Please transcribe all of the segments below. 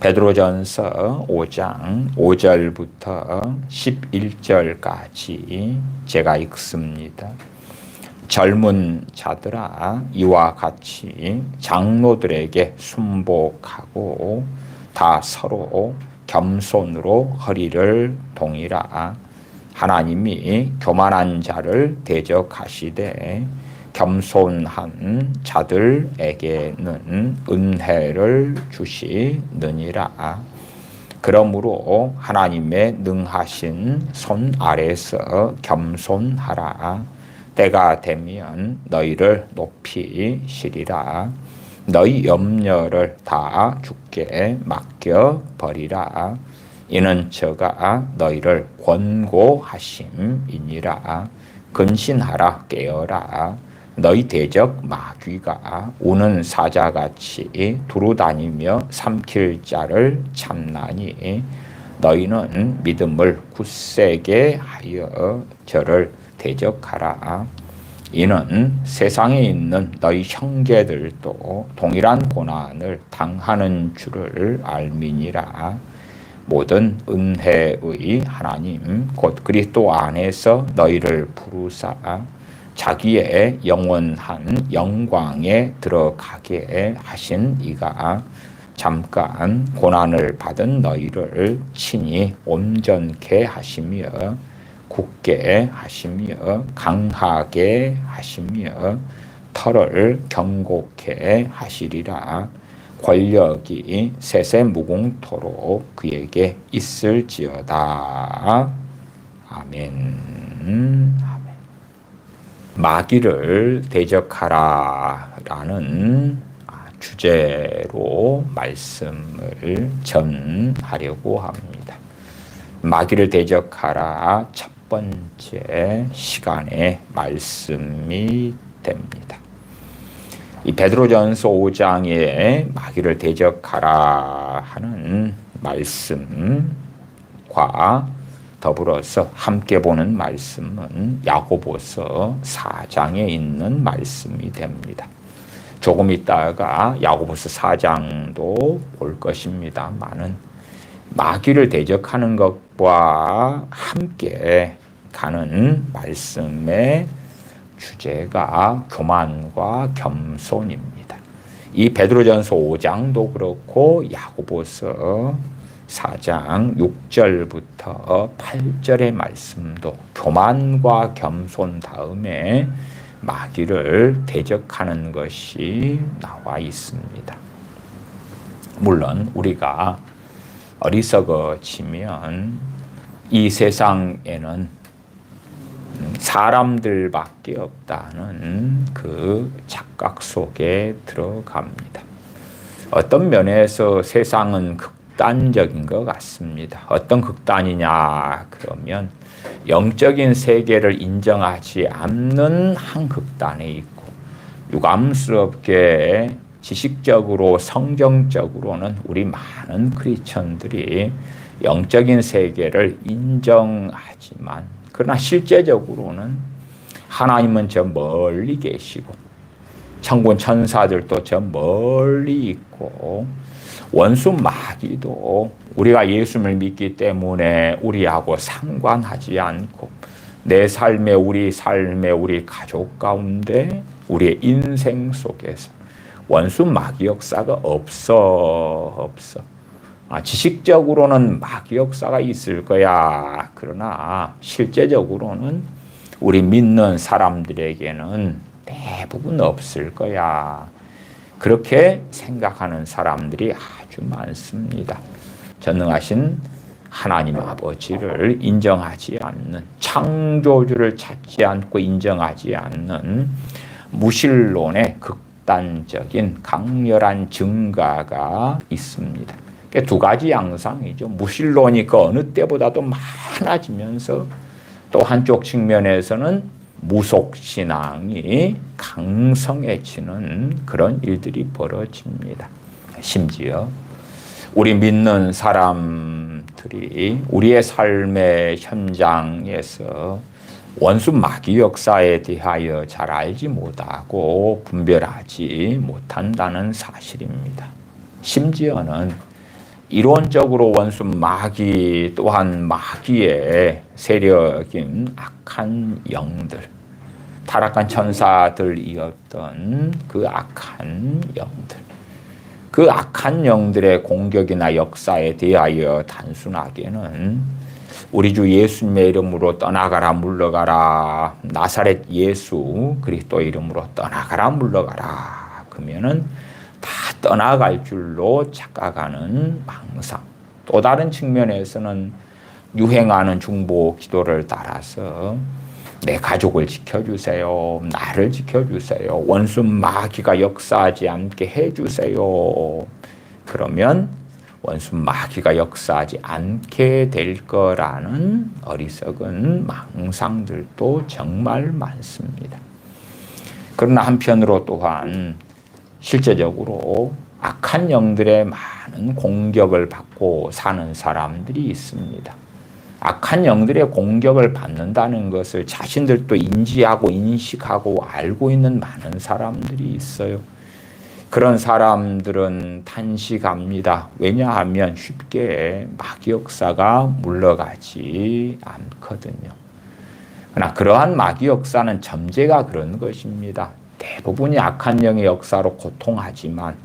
베드로전서 5장 5절부터 11절까지 제가 읽습니다. 젊은 자들아, 이와 같이 장로들에게 순복하고 다 서로 겸손으로 허리를 동이라. 하나님이 교만한 자를 대적하시되 겸손한 자들에게는 은혜를 주시느니라. 그러므로 하나님의 능하신 손 아래서 겸손하라. 때가 되면 너희를 높이시리라. 너희 염려를 다 주께 맡겨버리라. 이는 저가 너희를 권고하심이니라. 근신하라, 깨어라. 너희 대적 마귀가 우는 사자같이 두루다니며 삼킬 자를 참나니 너희는 믿음을 굳세게 하여 저를 대적하라. 이는 세상에 있는 너희 형제들도 동일한 고난을 당하는 줄을 알미니라. 모든 은혜의 하나님 곧 그리스도 안에서 너희를 부르사 자기의 영원한 영광에 들어가게 하신 이가 잠깐 고난을 받은 너희를 친히 온전케 하시며 굳게 하시며 강하게 하시며 털을 견고케 하시리라. 권력이 세세 무궁토록 그에게 있을지어다. 아멘. 마귀를 대적하라라는 주제로 말씀을 전하려고 합니다. 마귀를 대적하라 첫 번째 시간의 말씀이 됩니다. 이 베드로전서 5장에 마귀를 대적하라 하는 말씀과 더불어서 함께 보는 말씀은 야고보서 4장에 있는 말씀이 됩니다. 조금 있다가 야고보서 4장도 볼 것입니다만은 마귀를 대적하는 것과 함께 가는 말씀의 주제가 교만과 겸손입니다. 이 베드로전서 5장도 그렇고 야고보서 4장 6절부터 8절의 말씀도 교만과 겸손 다음에 마귀를 대적하는 것이 나와 있습니다. 물론 우리가 어리석어지면 이 세상에는 사람들밖에 없다는 그 착각 속에 들어갑니다. 어떤 면에서 세상은 극단적인 것 같습니다. 어떤 극단이냐 그러면 영적인 세계를 인정하지 않는 한 극단에 있고 유감스럽게 지식적으로 성경적으로는 우리 많은 크리스천들이 영적인 세계를 인정하지만 그러나 실제적으로는 하나님은 저 멀리 계시고 천군 천사들도 저 멀리 있고 원수 마귀도 우리가 예수를 믿기 때문에 우리하고 상관하지 않고 내 삶에 우리 가족 가운데 우리의 인생 속에서 원수 마귀 역사가 없어. 지식적으로는 마귀 역사가 있을 거야. 그러나 실제적으로는 우리 믿는 사람들에게는 대부분 없을 거야. 그렇게 생각하는 사람들이 아주 많습니다. 전능하신 하나님 아버지를 인정하지 않는, 창조주를 찾지 않고 인정하지 않는 무신론의 극단적인 강렬한 증가가 있습니다. 두 가지 양상이죠. 무신론이 그 어느 때보다도 많아지면서 또 한쪽 측면에서는 무속신앙이 강성해지는 그런 일들이 벌어집니다. 심지어 우리 믿는 사람들이 우리의 삶의 현장에서 원수 마귀 역사에 대하여 잘 알지 못하고 분별하지 못한다는 사실입니다. 심지어는 이론적으로 원수 마귀 또한 마귀의 세력인 악한 영들, 타락한 천사들이었던 그 악한 영들, 그 악한 영들의 공격이나 역사에 대하여 단순하게는 우리 주 예수님의 이름으로 떠나가라 물러가라, 나사렛 예수 그리스도 이름으로 떠나가라 물러가라, 그러면은 다 떠나갈 줄로 착각하는 망상. 또 다른 측면에서는 유행하는 중보 기도를 따라서 내 가족을 지켜주세요, 나를 지켜주세요, 원수 마귀가 역사하지 않게 해주세요. 그러면 원수 마귀가 역사하지 않게 될 거라는 어리석은 망상들도 정말 많습니다. 그러나 한편으로 또한 실제적으로 악한 영들의 많은 공격을 받고 사는 사람들이 있습니다. 악한 영들의 공격을 받는다는 것을 자신들도 인지하고 인식하고 알고 있는 많은 사람들이 있어요. 그런 사람들은 탄식합니다. 왜냐하면 쉽게 마귀 역사가 물러가지 않거든요. 그러나 그러한 마귀 역사는 점재가 그런 것입니다. 대부분이 악한 영의 역사로 고통하지만,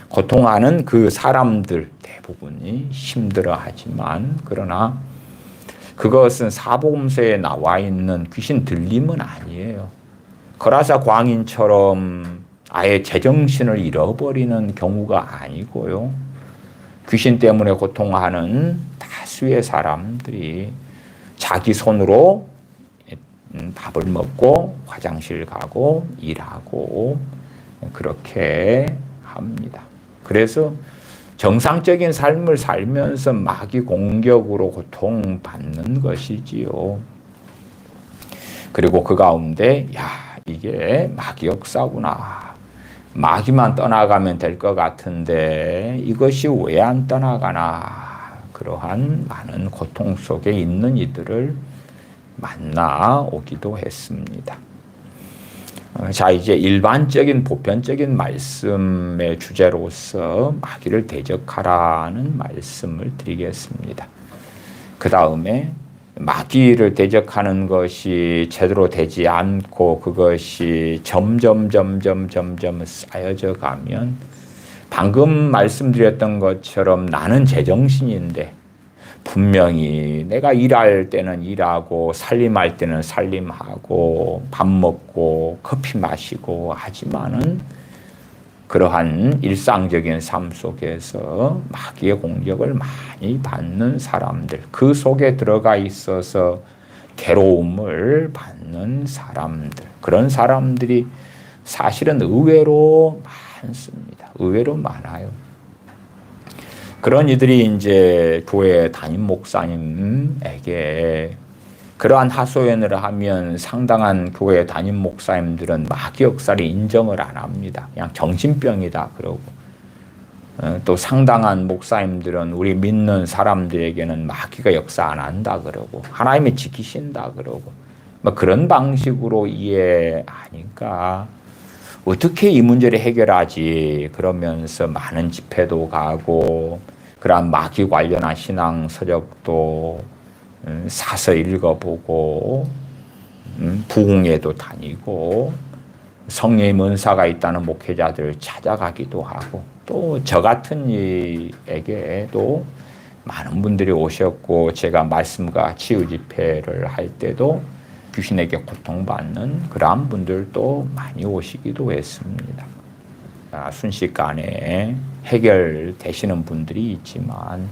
고통하는 그 사람들 대부분이 힘들어하지만, 그러나 그것은 사복음서에 나와 있는 귀신 들림은 아니에요. 거라사 광인처럼 아예 제정신을 잃어버리는 경우가 아니고요. 귀신 때문에 고통하는 다수의 사람들이 자기 손으로 밥을 먹고 화장실 가고 일하고 그렇게 합니다. 그래서 정상적인 삶을 살면서 마귀 공격으로 고통받는 것이지요. 그리고 그 가운데 이게 마귀 역사구나. 마귀만 떠나가면 될 것 같은데 이것이 왜 안 떠나가나. 그러한 많은 고통 속에 있는 이들을 만나 오기도 했습니다. 자, 이제 일반적인 보편적인 말씀의 주제로서 마귀를 대적하라는 말씀을 드리겠습니다. 그 다음에 마귀를 대적하는 것이 제대로 되지 않고 그것이 점점 쌓여져 가면 방금 말씀드렸던 것처럼 나는 제정신인데 분명히 내가 일할 때는 일하고 살림할 때는 살림하고 밥 먹고 커피 마시고 하지만은 그러한 일상적인 삶 속에서 마귀의 공격을 많이 받는 사람들, 그 속에 들어가 있어서 괴로움을 받는 사람들, 그런 사람들이 사실은 의외로 많습니다. 의외로 많아요. 그런 이들이 이제 교회 담임 목사님에게 그러한 하소연을 하면 상당한 교회 담임 목사님들은 마귀 역사를 인정을 안 합니다. 그냥 정신병이다 그러고, 또 상당한 목사님들은 우리 믿는 사람들에게는 마귀가 역사 안 한다 그러고 하나님이 지키신다 그러고 뭐 그런 방식으로 이해하니까 어떻게 이 문제를 해결하지 그러면서 많은 집회도 가고 그러한 마귀 관련한 신앙 서적도 사서 읽어보고 부흥회도 다니고 성령의 은사가 있다는 목회자들 찾아가기도 하고 또 저 같은 이에게도 많은 분들이 오셨고 제가 말씀과 치유 집회를 할 때도 귀신에게 고통받는 그러한 분들도 많이 오시기도 했습니다. 순식간에 해결되시는 분들이 있지만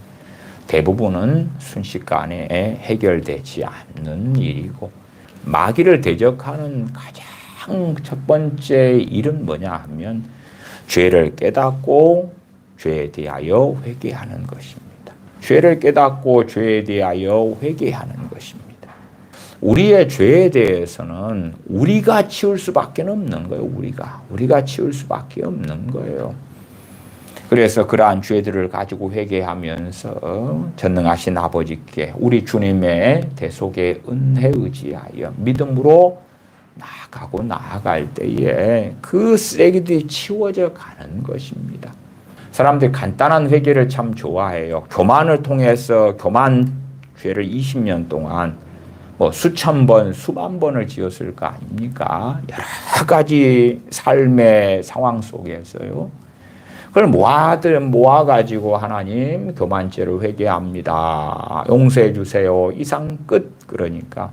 대부분은 순식간에 해결되지 않는 일이고, 마귀를 대적하는 가장 첫 번째 일은 뭐냐 하면 죄를 깨닫고 죄에 대하여 회개하는 것입니다. 죄를 깨닫고 죄에 대하여 회개하는 것입니다. 우리의 죄에 대해서는 우리가 치울 수밖에 없는 거예요. 우리가 치울 수밖에 없는 거예요. 그래서 그러한 죄들을 가지고 회개하면서 전능하신 아버지께 우리 주님의 대속의 은혜 의지하여 믿음으로 나아갈 때에 그 쓰레기들이 치워져 가는 것입니다. 사람들이 간단한 회개를 참 좋아해요. 교만을 통해서 교만 죄를 20년 동안 뭐 수천 번, 수만 번을 지었을 거 아닙니까? 여러 가지 삶의 상황 속에서요. 그걸 모아가지고 하나님 교만죄를 회개합니다. 용서해 주세요. 이상 끝. 그러니까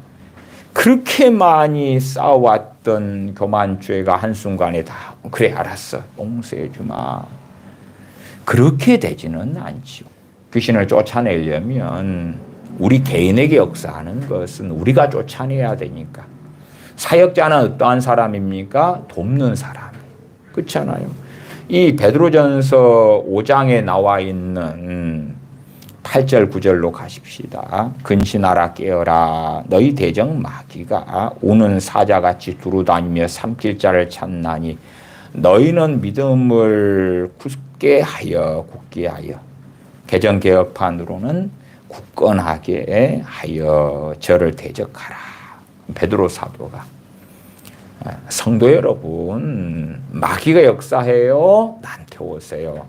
그렇게 많이 쌓아왔던 교만죄가 한순간에 다 그래 알았어. 용서해 주마. 그렇게 되지는 않지요. 귀신을 쫓아내려면 우리 개인에게 역사하는 것은 우리가 쫓아내야 되니까. 사역자는 어떠한 사람입니까? 돕는 사람. 그렇잖아요. 이 베드로전서 5장에 나와 있는 8절 9절로 가십시다. 근신하라 깨어라. 너희 대적 마귀가 우는 사자같이 두루다니며 삼킬 자를 찾나니 너희는 믿음을 굳게 하여 개정 개혁판으로는 굳건하게 하여 저를 대적하라. 베드로 사도가 성도 여러분, 마귀가 역사해요. 나한테 오세요.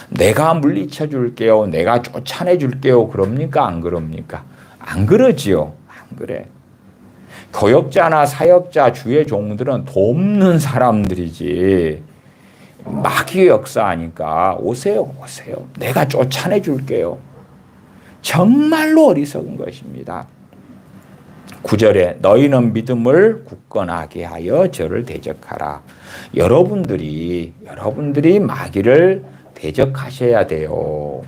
내가 물리쳐 줄게요. 내가 쫓아내 줄게요. 그럽니까? 안 그럽니까? 안 그러지요. 안 그래. 교역자나 사역자, 주의 종들은 돕는 사람들이지. 마귀가 역사하니까 오세요. 내가 쫓아내 줄게요. 정말로 어리석은 것입니다. 9절에 너희는 믿음을 굳건하게 하여 저를 대적하라. 여러분들이 마귀를 대적하셔야 돼요.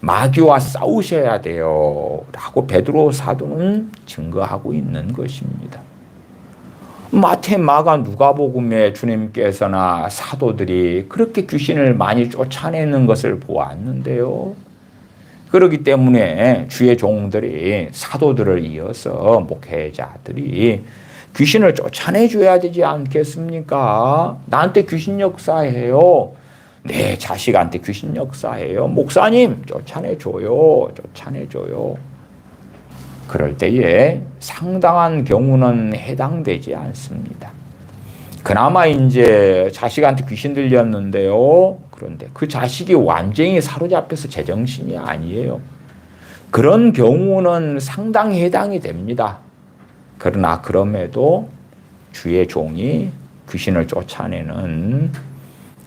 마귀와 싸우셔야 돼요. 라고 베드로 사도는 증거하고 있는 것입니다. 마태, 마가, 누가복음에 주님께서나 사도들이 그렇게 귀신을 많이 쫓아내는 것을 보았는데요. 그렇기 때문에 주의 종들이 사도들을 이어서 목회자들이 귀신을 쫓아내줘야 되지 않겠습니까? 나한테 귀신 역사해요. 내 자식한테 귀신 역사해요. 목사님 쫓아내줘요. 그럴 때에 상당한 경우는 해당되지 않습니다. 그나마 이제 자식한테 귀신 들렸는데요. 그런데 그 자식이 완전히 사로잡혀서 제정신이 아니에요. 그런 경우는 상당히 해당이 됩니다. 그러나 그럼에도 주의 종이 귀신을 쫓아내는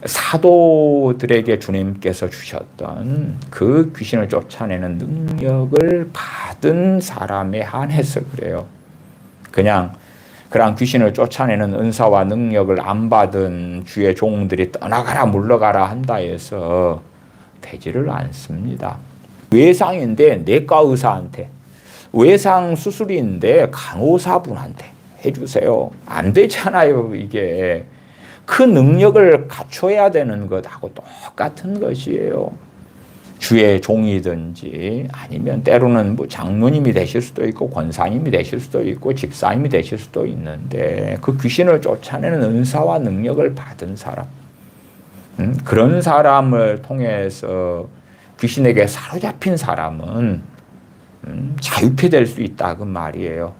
사도들에게 주님께서 주셨던 그 귀신을 쫓아내는 능력을 받은 사람에 한해서 그래요. 그냥 그런 귀신을 쫓아내는 은사와 능력을 안 받은 주의 종들이 떠나가라 물러가라 한다 해서 되지를 않습니다. 외상인데 내과 의사한테, 외상 수술인데 간호사분한테 해주세요. 안 되잖아요. 이게 그 능력을 갖춰야 되는 것하고 똑같은 것이에요. 주의 종이든지 아니면 때로는 뭐 장로님이 되실 수도 있고 권사님이 되실 수도 있고 집사님이 되실 수도 있는데 그 귀신을 쫓아내는 은사와 능력을 받은 사람, 그런 사람을 통해서 귀신에게 사로잡힌 사람은 자유케 될 수 있다 그 말이에요.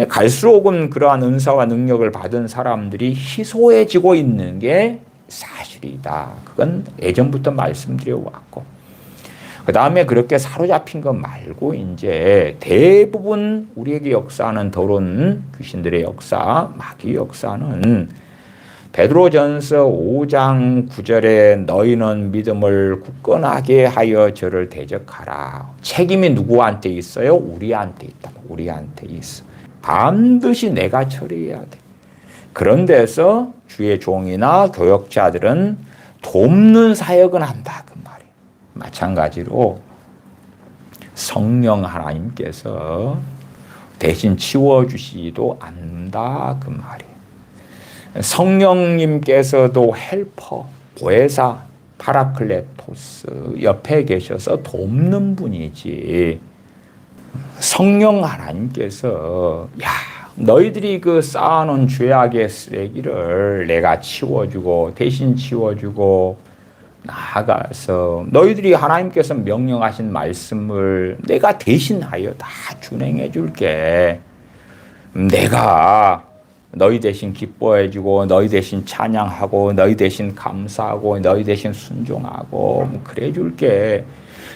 갈수록은 그러한 은사와 능력을 받은 사람들이 희소해지고 있는 게 사실이다. 그건 예전부터 말씀드려 왔고, 그 다음에 그렇게 사로잡힌 것 말고 이제 대부분 우리에게 역사하는 더러운 귀신들의 역사, 마귀 역사는 베드로전서 5장 9절에 너희는 믿음을 굳건하게 하여 저를 대적하라. 책임이 누구한테 있어요? 우리한테 있다. 우리한테 있어. 반드시 내가 처리해야 돼. 그런 데서 주의 종이나 교역자들은 돕는 사역은 한다. 그 말이에요. 마찬가지로 성령 하나님께서 대신 치워주시지도 않는다. 그 말이에요. 성령님께서도 헬퍼, 보혜사, 파라클레토스 옆에 계셔서 돕는 분이지, 성령 하나님께서 야 너희들이 그 쌓아놓은 죄악의 쓰레기를 내가 치워주고 대신 치워주고 나아가서 너희들이 하나님께서 명령하신 말씀을 내가 대신하여 다 준행해 줄게. 내가 너희 대신 기뻐해주고 너희 대신 찬양하고 너희 대신 감사하고 너희 대신 순종하고 뭐 그래 줄게.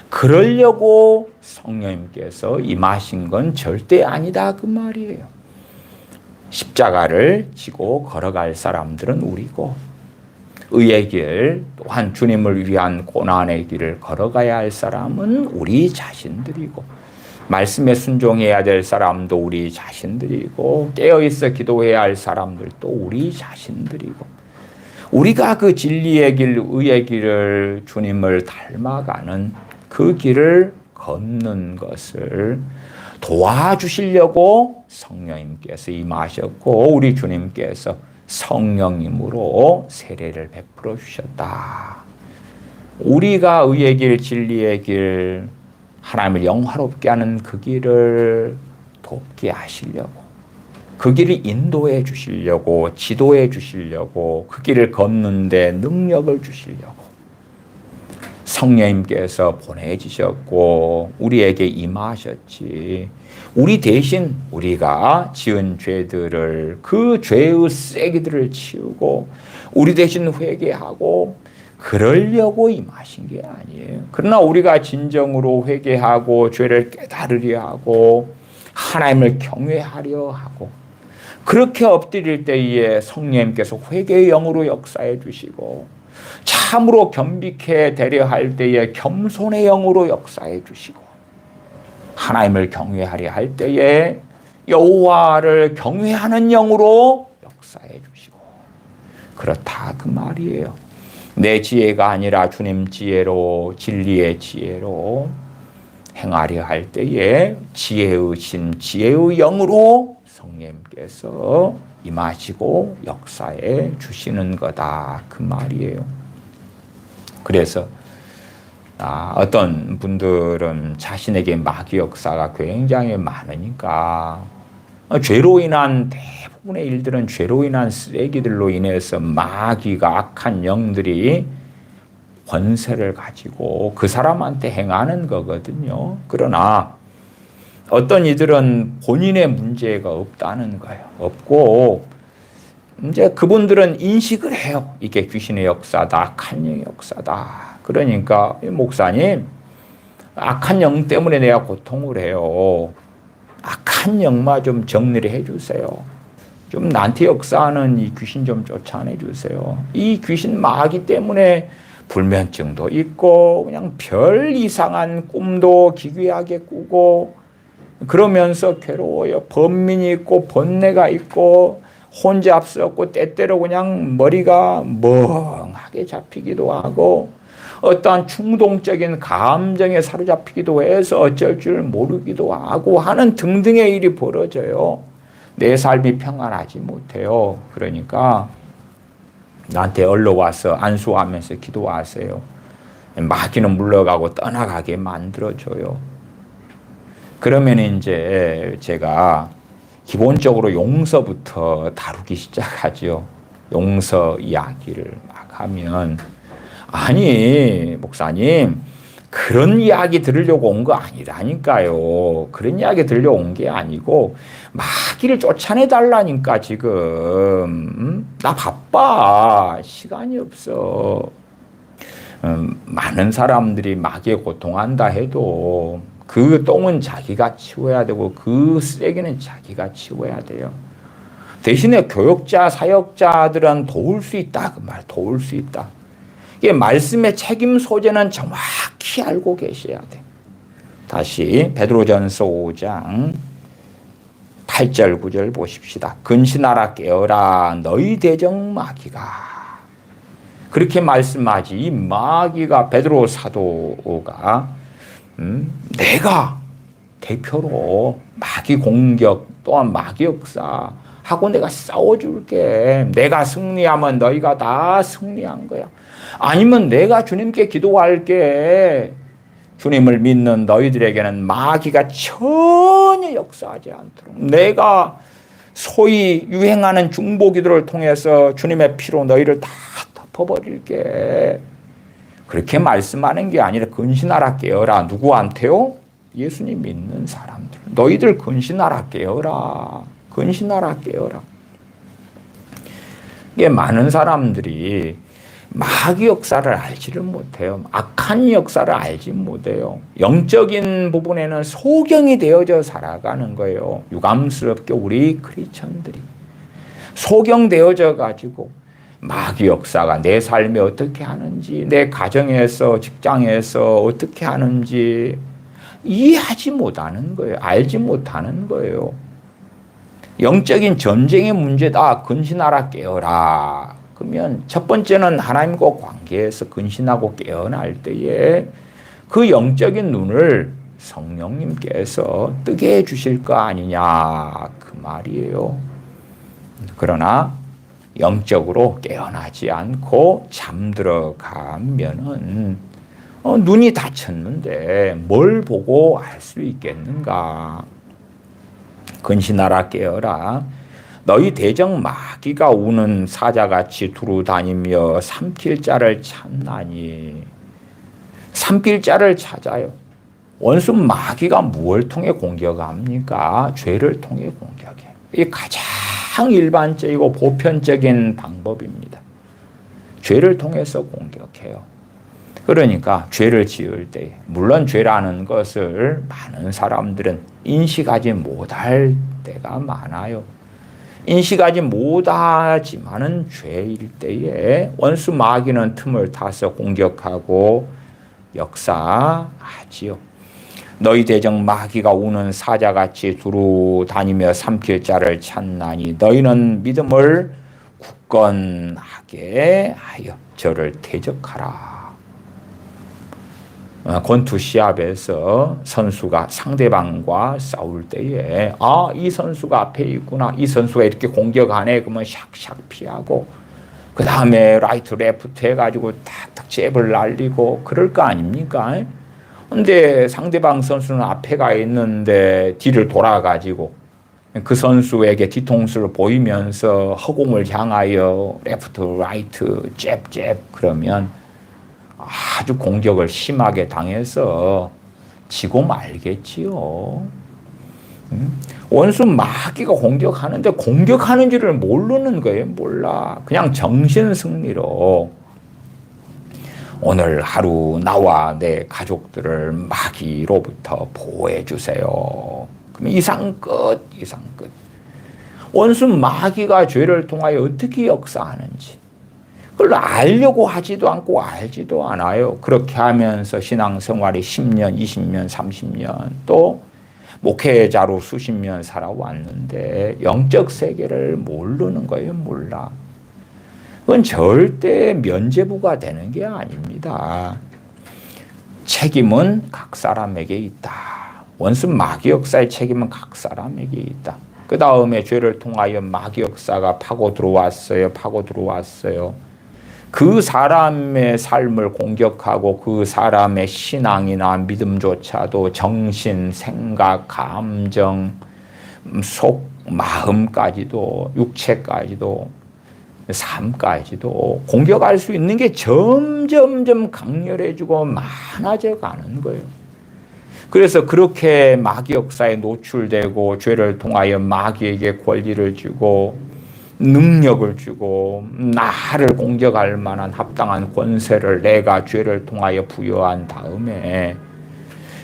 그러려고 성령님께서 임하신 건 절대 아니다 그 말이에요. 십자가를 지고 걸어갈 사람들은 우리고 의의 길 또한 주님을 위한 고난의 길을 걸어가야 할 사람은 우리 자신들이고 말씀에 순종해야 될 사람도 우리 자신들이고 깨어있어 기도해야 할 사람들도 우리 자신들이고 우리가 그 진리의 길, 의의 길을 주님을 닮아가는 그 길을 걷는 것을 도와주시려고 성령님께서 임하셨고 우리 주님께서 성령님으로 세례를 베풀어 주셨다. 우리가 의의 길, 진리의 길, 하나님을 영화롭게 하는 그 길을 돕게 하시려고 그 길을 인도해 주시려고 지도해 주시려고 그 길을 걷는 데 능력을 주시려고 성령님께서 보내주셨고 우리에게 임하셨지. 우리 대신 우리가 지은 죄들을 그 죄의 쓰레기들을 치우고 우리 대신 회개하고 그러려고 임하신 게 아니에요. 그러나 우리가 진정으로 회개하고 죄를 깨달으려 하고 하나님을 경외하려 하고 그렇게 엎드릴 때에 성령님께서 회개의 영으로 역사해 주시고 참으로 겸비케 되려 할 때에 겸손의 영으로 역사해 주시고 하나님을 경외하려 할 때에 여호와를 경외하는 영으로 역사해 주시고 그렇다 그 말이에요. 내 지혜가 아니라 주님 지혜로 진리의 지혜로 행하려 할 때에 지혜의 신 지혜의 영으로 성령님께서 임하시고 역사해 주시는 거다 그 말이에요. 그래서 어떤 분들은 자신에게 마귀 역사가 굉장히 많으니까 죄로 인한 대부분의 일들은 죄로 인한 쓰레기들로 인해서 마귀가 악한 영들이 권세를 가지고 그 사람한테 행하는 거거든요. 그러나 어떤 이들은 본인의 문제가 없다는 거예요. 없고 이제 그분들은 인식을 해요. 이게 귀신의 역사다, 악한 영의 역사다. 그러니까 목사님, 악한 영 때문에 내가 고통을 해요. 악한 영마 좀 정리를 해주세요. 좀 나한테 역사하는 이 귀신 좀 쫓아내 주세요. 이 귀신 마귀 때문에 불면증도 있고 그냥 별 이상한 꿈도 기괴하게 꾸고 그러면서 괴로워요. 번민이 있고 번뇌가 있고 혼잡스럽고 때때로 그냥 머리가 멍하게 잡히기도 하고 어떠한 충동적인 감정에 사로잡히기도 해서 어쩔 줄 모르기도 하고 하는 등등의 일이 벌어져요. 내 삶이 평안하지 못해요. 그러니까 나한테 얼른 와서 안수하면서 기도하세요. 마귀는 물러가고 떠나가게 만들어줘요. 그러면 이제 제가 기본적으로 용서부터 다루기 시작하죠. 용서 이야기를 막 하면 아니 목사님 그런 이야기 들으려고 온 거 아니라니까요. 그런 이야기 들으려고 온 게 아니고 마귀를 쫓아내 달라니까 지금 나 바빠 시간이 없어. 많은 사람들이 마귀에 고통한다 해도 그 똥은 자기가 치워야 되고 그 쓰레기는 자기가 치워야 돼요. 대신에 교역자, 사역자들은 도울 수 있다. 그 말, 도울 수 있다. 이게 말씀의 책임 소재는 정확히 알고 계셔야 돼. 다시 베드로전서 5장 8절 9절 보십시다. 근신하라 깨어라 너희 대적 마귀가. 그렇게 말씀하지. 이 마귀가 베드로 사도가 내가 대표로 마귀 공격 또한 마귀 역사 하고 내가 싸워줄게. 내가 승리하면 너희가 다 승리한 거야. 아니면 내가 주님께 기도할게. 주님을 믿는 너희들에게는 마귀가 전혀 역사하지 않도록 내가 소위 유행하는 중보기도를 통해서 주님의 피로 너희를 다 덮어버릴게. 그렇게 말씀하는 게 아니라 근신하라 깨어라. 누구한테요? 예수님 믿는 사람들. 너희들 근신하라 깨어라. 근신하라 깨어라. 이게 많은 사람들이 마귀 역사를 알지를 못해요. 악한 역사를 알지 못해요. 영적인 부분에는 소경이 되어져 살아가는 거예요. 유감스럽게 우리 크리스천들이 소경되어져 가지고 마귀 역사가 내 삶에 어떻게 하는지, 내 가정에서, 직장에서 어떻게 하는지 이해하지 못하는 거예요. 알지 못하는 거예요. 영적인 전쟁의 문제다. 근신하라 깨어라. 그러면 첫 번째는 하나님과 관계에서 근신하고 깨어날 때에 그 영적인 눈을 성령님께서 뜨게 해 주실 거 아니냐 그 말이에요. 그러나 영적으로 깨어나지 않고 잠들어 가면은 눈이 닫혔는데 뭘 보고 알 수 있겠는가? 근신하라 깨어라. 너희 대적 마귀가 우는 사자같이 두루 다니며 삼킬 자를 찾나니. 삼킬 자를 찾아요. 원수 마귀가 무엇을 통해 공격합니까? 죄를 통해 공격해요. 이게 가장 일반적이고 보편적인 방법입니다. 죄를 통해서 공격해요. 그러니까 죄를 지을 때, 물론 죄라는 것을 많은 사람들은 인식하지 못할 때가 많아요. 인식하지 못하지만은 죄일 때에 원수 마귀는 틈을 타서 공격하고 역사하지요. 너희 대적 마귀가 우는 사자같이 두루 다니며 삼킬 자를 찾나니 너희는 믿음을 굳건하게 하여 저를 대적하라. 권투 시합에서 선수가 상대방과 싸울 때에 이 선수가 앞에 있구나. 이 선수가 이렇게 공격하네. 그러면 샥샥 피하고 그 다음에 라이트 레프트 해가지고 탁탁 잽을 날리고 그럴 거 아닙니까? 근데 상대방 선수는 앞에 가 있는데 뒤를 돌아가지고 그 선수에게 뒤통수를 보이면서 허공을 향하여 레프트 라이트 잽 그러면 아주 공격을 심하게 당해서 지고 말겠지요. 원수 마귀가 공격하는데 공격하는 줄을 모르는 거예요. 몰라. 그냥 정신승리로 오늘 하루 나와 내 가족들을 마귀로부터 보호해 주세요. 그럼 이상 끝. 원수 마귀가 죄를 통하여 어떻게 역사하는지 그걸 알려고 하지도 않고 알지도 않아요. 그렇게 하면서 신앙생활이 10년, 20년, 30년 또 목회자로 수십 년 살아왔는데 영적 세계를 모르는 거예요. 몰라. 그건 절대 면죄부가 되는 게 아닙니다. 책임은 각 사람에게 있다. 원수 마귀 역사의 책임은 각 사람에게 있다. 그 다음에 죄를 통하여 마귀 역사가 파고 들어왔어요. 그 사람의 삶을 공격하고 그 사람의 신앙이나 믿음조차도 정신, 생각, 감정, 속, 마음까지도 육체까지도 삶까지도 공격할 수 있는 게 점점점 강렬해지고 많아져 가는 거예요. 그래서 그렇게 마귀 역사에 노출되고 죄를 통하여 마귀에게 권리를 주고 능력을 주고 나를 공격할 만한 합당한 권세를 내가 죄를 통하여 부여한 다음에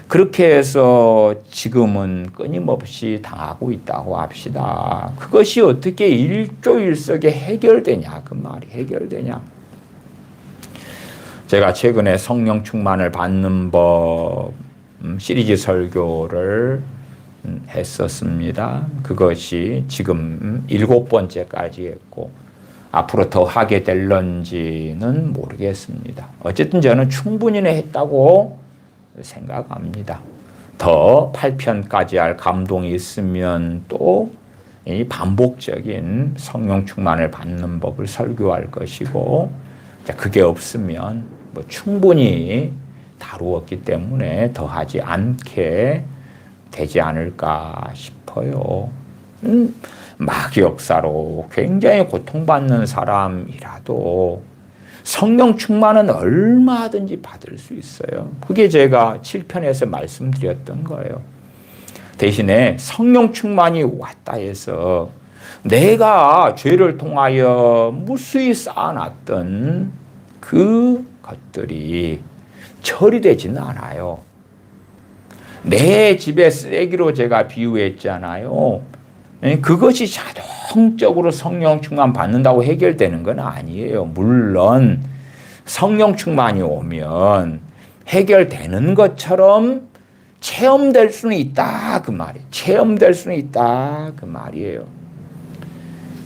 그렇게 해서 지금은 끊임없이 당하고 있다고 합시다. 그것이 어떻게 일조일석에 해결되냐 그 말이 해결되냐. 제가 최근에 성령 충만을 받는 법 시리즈 설교를 했었습니다. 그것이 지금 7번째까지 했고 앞으로 더 하게 될런지는 모르겠습니다. 어쨌든 저는 충분히 했다고 생각합니다. 더 8편까지 할 감동이 있으면 또 이 반복적인 성령 충만을 받는 법을 설교할 것이고 그게 없으면 뭐 충분히 다루었기 때문에 더 하지 않게 되지 않을까 싶어요. 마귀 역사로 굉장히 고통받는 사람이라도 성령 충만은 얼마든지 받을 수 있어요. 그게 제가 7편에서 말씀드렸던 거예요. 대신에 성령 충만이 왔다 해서 내가 죄를 통하여 무수히 쌓아놨던 그 것들이 처리되지는 않아요. 내 집에 쓰레기로 제가 비유했잖아요. 그것이 자동적으로 성령 충만 받는다고 해결되는 건 아니에요. 물론 성령 충만이 오면 해결되는 것처럼 체험될 수는 있다 그 말이에요. 체험될 수는 있다 그 말이에요.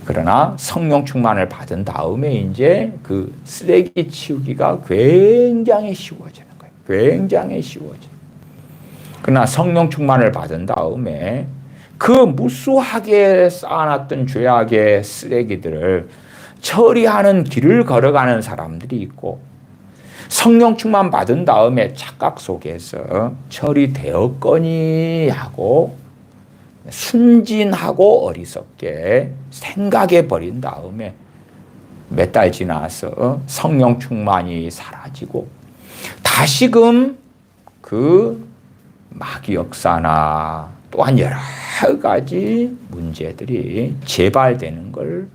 그러나 성령 충만을 받은 다음에 이제 그 쓰레기 치우기가 굉장히 쉬워지는 거예요. 굉장히 쉬워져요. 그러나 성령 충만을 받은 다음에 그 무수하게 쌓아놨던 죄악의 쓰레기들을 처리하는 길을 걸어가는 사람들이 있고, 성령 충만 받은 다음에 착각 속에서 처리되었거니 하고 순진하고 어리석게 생각해 버린 다음에 몇 달 지나서 성령 충만이 사라지고 다시금 그 마귀 역사나 또한 여러 가지 문제들이 재발되는 걸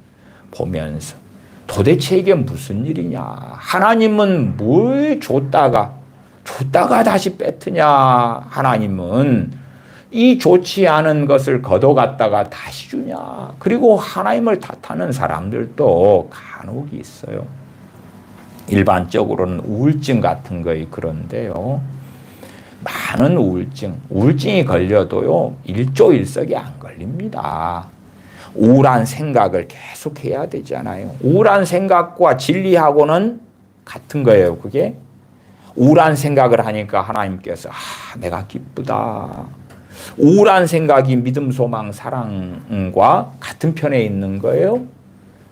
보면서 도대체 이게 무슨 일이냐. 하나님은 뭘 줬다가 다시 뺏으냐. 하나님은 이 좋지 않은 것을 걷어갔다가 다시 주냐. 그리고 하나님을 탓하는 사람들도 간혹 있어요. 일반적으로는 우울증 같은 거에 그런데요. 많은 우울증이 걸려도요, 일조일석이 안 걸립니다. 우울한 생각을 계속 해야 되잖아요. 우울한 생각과 진리하고는 같은 거예요, 그게. 우울한 생각을 하니까 하나님께서, 내가 기쁘다. 우울한 생각이 믿음, 소망, 사랑과 같은 편에 있는 거예요?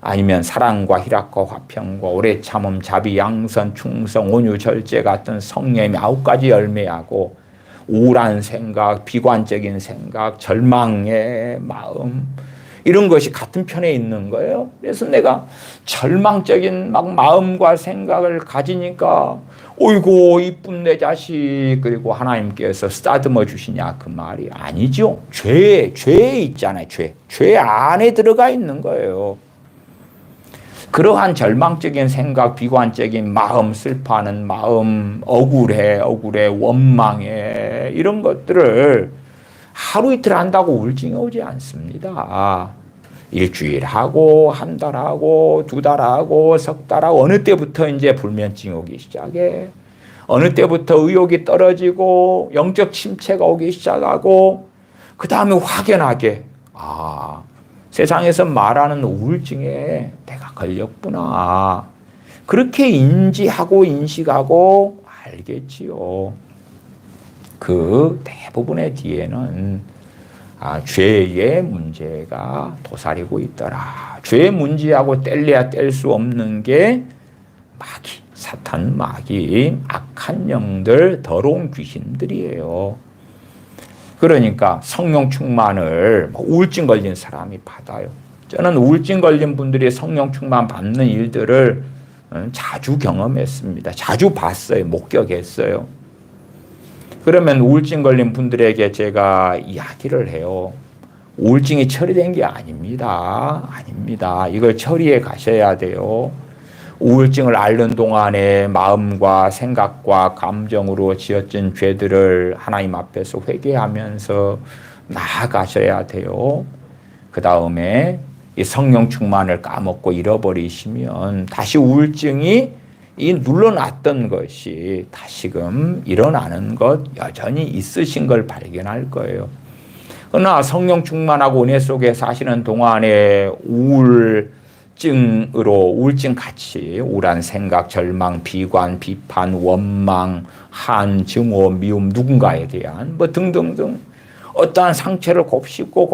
아니면 사랑과 희락과 화평과 오래 참음, 자비, 양선, 충성, 온유, 절제 같은 성령의 9가지 열매하고 우울한 생각, 비관적인 생각, 절망의 마음, 이런 것이 같은 편에 있는 거예요. 그래서 내가 절망적인 마음과 생각을 가지니까 어이고 이쁜 내 자식, 그리고 하나님께서 쓰다듬어 주시냐 그 말이 아니죠. 죄에 있잖아요. 죄 안에 들어가 있는 거예요. 그러한 절망적인 생각, 비관적인 마음, 슬퍼하는 마음, 억울해, 원망해, 이런 것들을 하루 이틀 한다고 우울증이 오지 않습니다. 일주일 하고, 한 달 하고, 2달 하고, 석 달 하고, 어느 때부터 이제 불면증이 오기 시작해. 어느 때부터 의욕이 떨어지고, 영적 침체가 오기 시작하고, 그 다음에 확연하게, 세상에서 말하는 우울증에 내가 걸렸구나. 그렇게 인지하고 인식하고 알겠지요. 그 대부분의 뒤에는 죄의 문제가 도사리고 있더라. 죄의 문제하고 뗄래야 뗄 수 없는 게 마귀, 사탄 마귀, 악한 영들, 더러운 귀신들이에요. 그러니까 성령 충만을 우울증 걸린 사람이 받아요. 저는 우울증 걸린 분들이 성령 충만 받는 일들을 자주 경험했습니다. 자주 봤어요. 목격했어요. 그러면 우울증 걸린 분들에게 제가 이야기를 해요. 우울증이 처리된 게 아닙니다. 아닙니다. 이걸 처리해 가셔야 돼요. 우울증을 앓는 동안에 마음과 생각과 감정으로 지어진 죄들을 하나님 앞에서 회개하면서 나아가셔야 돼요. 그 다음에 이 성령 충만을 까먹고 잃어버리시면 다시 우울증이 이 눌러놨던 것이 다시금 일어나는 것 여전히 있으신 걸 발견할 거예요. 그러나 성령 충만하고 은혜 속에 사시는 동안에 우울증 같이 우울한 생각, 절망, 비관, 비판, 원망, 한, 증오, 미움, 누군가에 대한 등등등 어떠한 상처를 곱씹고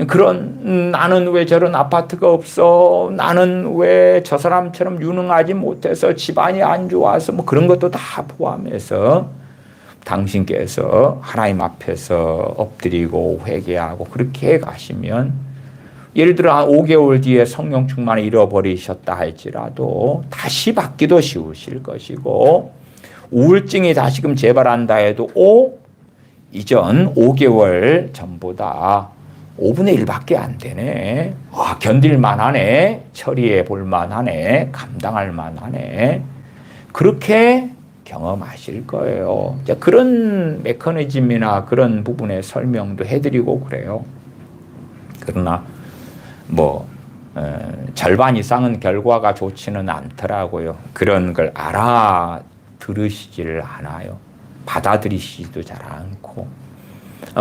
그런 나는 왜 저런 아파트가 없어? 나는 왜 저 사람처럼 유능하지 못해서 집안이 안 좋아서 그런 것도 다 포함해서 당신께서 하나님 앞에서 엎드리고 회개하고 그렇게 가시면 예를 들어 한 5개월 뒤에 성령 충만을 잃어버리셨다 할지라도 다시 받기도 쉬우실 것이고 우울증이 다시금 재발한다 해도 이전 5개월 전보다 5분의 1밖에 안 되네. 견딜만 하네. 처리해 볼만 하네. 감당할 만하네. 그렇게 경험하실 거예요. 그런 메커니즘이나 그런 부분의 설명도 해드리고 그래요. 그러나 절반 이상은 결과가 좋지는 않더라고요. 그런 걸 알아들으시지를 않아요. 받아들이시지도 잘 않고.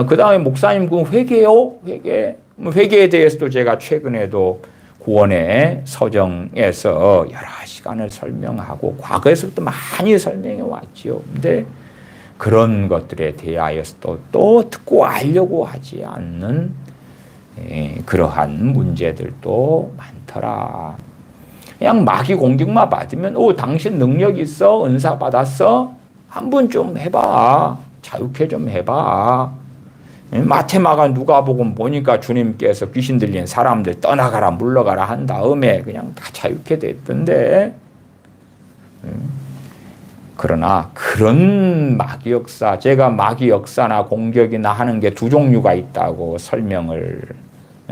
그 다음에 목사님 그 회개요? 회개에 대해서도 제가 최근에도 구원의 서정에서 여러 시간을 설명하고 과거에서부터 많이 설명해 왔지요. 근데 그런 것들에 대하여서도 또 듣고 알려고 하지 않는 그러한 문제들도 많더라. 그냥 마귀 공격만 받으면 당신 능력 있어? 은사 받았어? 한번 좀 해봐. 자유케 좀 해봐. 마테마가 누가복음 보니까 주님께서 귀신 들린 사람들 떠나가라 물러가라 한 다음에 그냥 다 자유케 됐던데, 그러나 그런 마귀 역사, 제가 마귀 역사나 공격이나 하는 게 두 종류가 있다고 설명을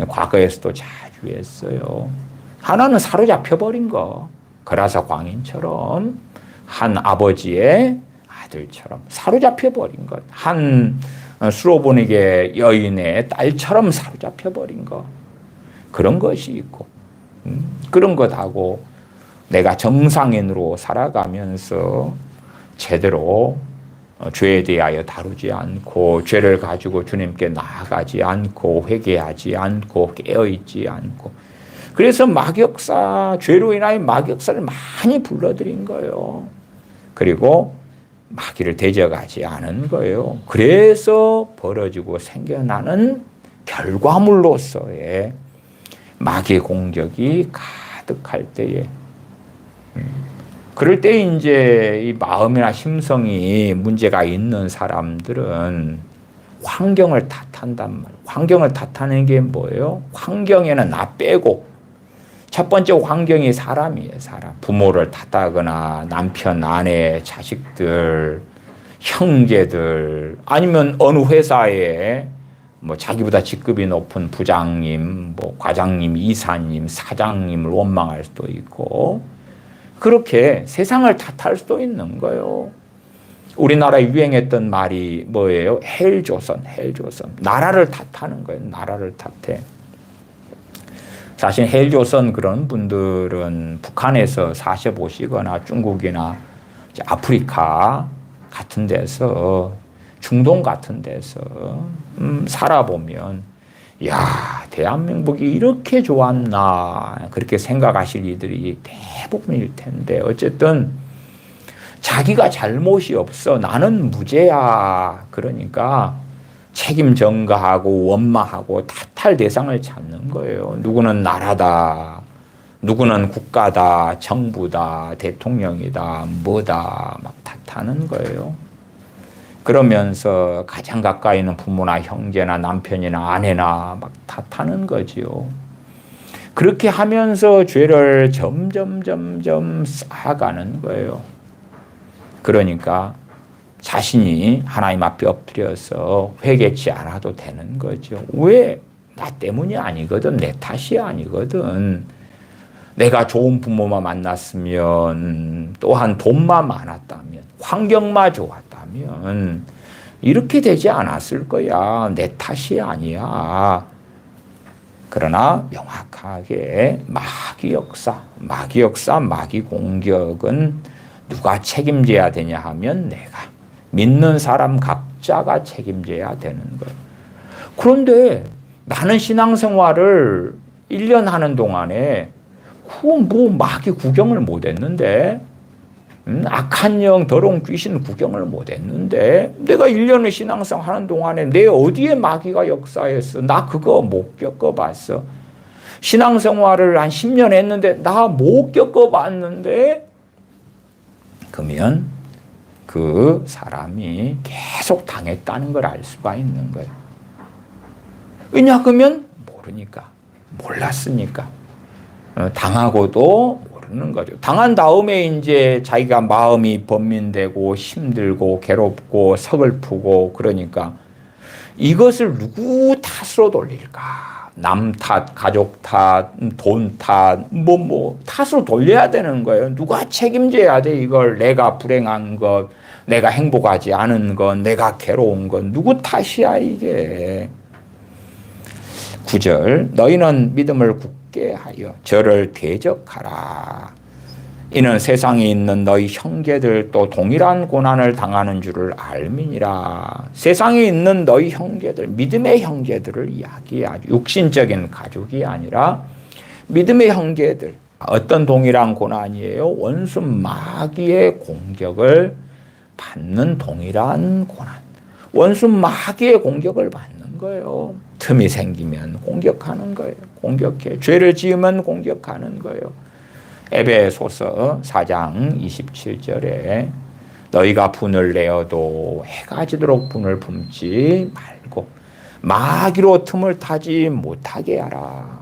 과거에서도 자주 했어요. 하나는 사로잡혀 버린 거, 거라사 광인처럼 한 아버지의 아들처럼 사로잡혀 버린 것, 한 수로보니게 여인의 딸처럼 사로잡혀 버린 것, 그런 것이 있고, 그런 것하고 내가 정상인으로 살아가면서 제대로 죄에 대하여 다루지 않고 죄를 가지고 주님께 나아가지 않고 회개하지 않고 깨어있지 않고, 그래서 마격사, 죄로 인하여 마격사를 많이 불러들인 거예요. 그리고 마귀를 대적하지 않은 거예요. 그래서 벌어지고 생겨나는 결과물로서의 마귀의 공격이 가득할 때에, 그럴 때 이제 이 마음이나 심성이 문제가 있는 사람들은 환경을 탓한단 말이에요. 환경을 탓하는 게 뭐예요? 환경에는 나 빼고, 첫 번째 환경이 사람이에요. 사람. 부모를 탓하거나 남편, 아내, 자식들, 형제들, 아니면 어느 회사에 자기보다 직급이 높은 부장님, 과장님, 이사님, 사장님을 원망할 수도 있고, 그렇게 세상을 탓할 수도 있는 거예요. 우리나라에 유행했던 말이 뭐예요? 헬조선. 나라를 탓하는 거예요. 나라를 탓해. 사실 헬조선 그런 분들은 북한에서 사셔보시거나 중국이나 아프리카 같은 데서, 중동 같은 데서 살아보면, 야, 대한민국이 이렇게 좋았나, 그렇게 생각하실 이들이 대부분일 텐데, 어쨌든 자기가 잘못이 없어, 나는 무죄야, 그러니까 책임 전가하고 원망하고 탓할 대상을 찾는 거예요. 누구는 나라다, 누구는 국가다, 정부다, 대통령이다, 뭐다, 막 탓하는 거예요. 그러면서 가장 가까이 있는 부모나 형제나 남편이나 아내나 막 탓하는 거지요. 그렇게 하면서 죄를 점점 쌓아가는 거예요. 그러니까 자신이 하나님 앞에 엎드려서 회개치 않아도 되는 거죠. 왜? 나 때문이 아니거든. 내 탓이 아니거든. 내가 좋은 부모만 만났으면, 또한 돈만 많았다면, 환경만 좋았다면 이렇게 되지 않았을 거야. 내 탓이 아니야. 그러나 명확하게 마귀 역사, 마귀 공격은 누가 책임져야 되냐 하면 내가, 믿는 사람 각자가 책임져야 되는 거예요. 그런데 나는 신앙생활을 1년 하는 동안에 마귀 구경을 못 했는데, 악한 영, 더러운 귀신 구경을 못 했는데, 내가 1년을 신앙생활 하는 동안에 내 어디에 마귀가 역사했어? 나 그거 못 겪어봤어. 신앙생활을 한 10년 했는데 나 못 겪어봤는데, 그러면 그 사람이 계속 당했다는 걸 알 수가 있는 거예요. 왜냐 그러면 모르니까, 몰랐으니까. 당하고도 모르는 거죠. 당한 다음에 이제 자기가 마음이 번민되고 힘들고 괴롭고 서글프고 그러니까 이것을 누구 탓으로 돌릴까? 남 탓, 가족 탓, 돈 탓, 탓으로 돌려야 되는 거예요. 누가 책임져야 돼, 이걸. 내가 불행한 것, 내가 행복하지 않은 것, 내가 괴로운 것, 누구 탓이야, 이게. 9절, 너희는 믿음을 굳게 하여 저를 대적하라. 이는 세상에 있는 너희 형제들도 동일한 고난을 당하는 줄을 알미니라. 세상에 있는 너희 형제들, 믿음의 형제들을 이야기하죠. 육신적인 가족이 아니라 믿음의 형제들. 어떤 동일한 고난이에요? 원수 마귀의 공격을 받는 동일한 고난. 원수 마귀의 공격을 받는 거예요. 틈이 생기면 공격하는 거예요. 공격해. 죄를 지으면 공격하는 거예요. 에베소서 4장 27절에 너희가 분을 내어도 해가 지도록 분을 품지 말고 마귀로 틈을 타지 못하게 하라.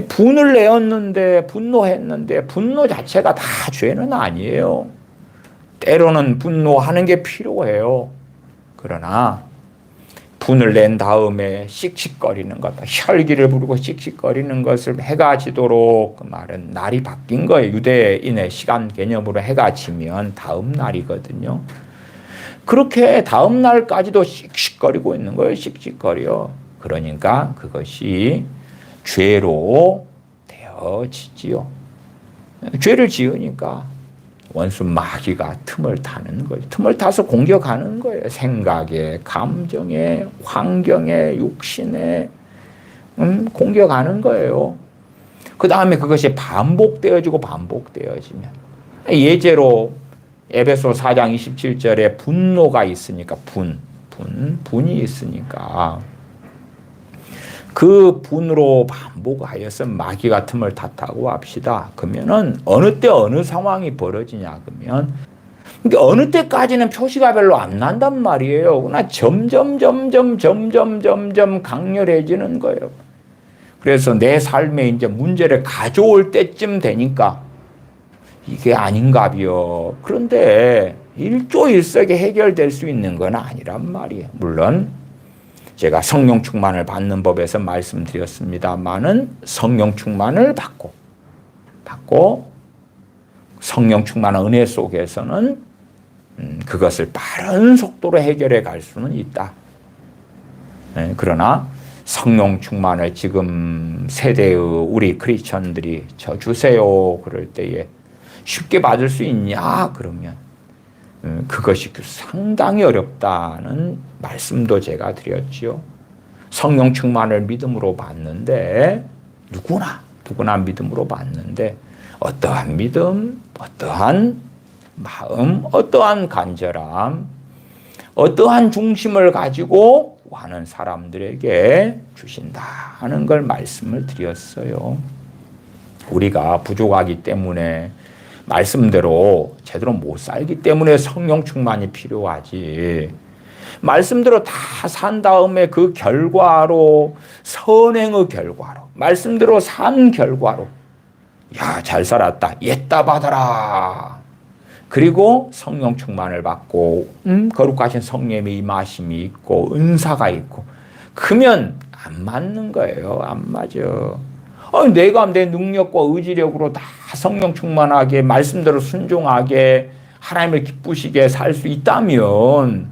분을 내었는데, 분노했는데, 분노 자체가 다 죄는 아니에요. 때로는 분노하는 게 필요해요. 그러나 분을 낸 다음에 씩씩거리는 것, 혈기를 부르고 씩씩거리는 것을 해가 지도록, 그 말은 날이 바뀐 거예요. 유대인의 시간 개념으로 해가 지면 다음 날이거든요. 그렇게 다음 날까지도 씩씩거리고 있는 거예요. 씩씩거려. 그러니까 그것이 죄로 되어지지요. 죄를 지으니까 원수 마귀가 틈을 타는 거예요. 틈을 타서 공격하는 거예요. 생각에, 감정에, 환경에, 육신에 공격하는 거예요. 그 다음에 그것이 반복되어지고 반복되어지면, 예제로 에베소 4장 27절에 분노가 있으니까 분이 있으니까 그 분으로 반복하여서 마귀가 틈을 탔다고 합시다. 그러면은 어느 때 어느 상황이 벌어지냐 그러면 어느 때까지는 표시가 별로 안 난단 말이에요. 그러나 점점 강렬해지는 거예요. 그래서 내 삶에 이제 문제를 가져올 때쯤 되니까 이게 아닌가비요. 그런데 일조일석에 해결될 수 있는 건 아니란 말이에요. 물론 제가 성령 충만을 받는 법에서 말씀드렸습니다만은 성령 충만을 받고 성령 충만한 은혜 속에서는 그것을 빠른 속도로 해결해 갈 수는 있다. 그러나 성령 충만을 지금 세대의 우리 크리스천들이 저 주세요 그럴 때에 쉽게 받을 수 있냐 그러면 그것이 상당히 어렵다는 말씀도 제가 드렸지요. 성령 충만을 믿음으로 받는데 누구나 믿음으로 받는데 어떠한 믿음, 어떠한 마음, 어떠한 간절함, 어떠한 중심을 가지고 하는 사람들에게 주신다 하는 걸 말씀을 드렸어요. 우리가 부족하기 때문에 말씀대로 제대로 못 살기 때문에 성령 충만이 필요하지. 말씀대로 다 산 다음에 그 결과로, 선행의 결과로, 말씀대로 산 결과로, 야, 잘 살았다, 옛다 받아라. 그리고 성령 충만을 받고 거룩하신 성령의 임하심이 있고 은사가 있고 그러면 안 맞는 거예요. 안 맞아. 내가 내 능력과 의지력으로 다 성령 충만하게 말씀대로 순종하게 하나님을 기쁘시게 살 수 있다면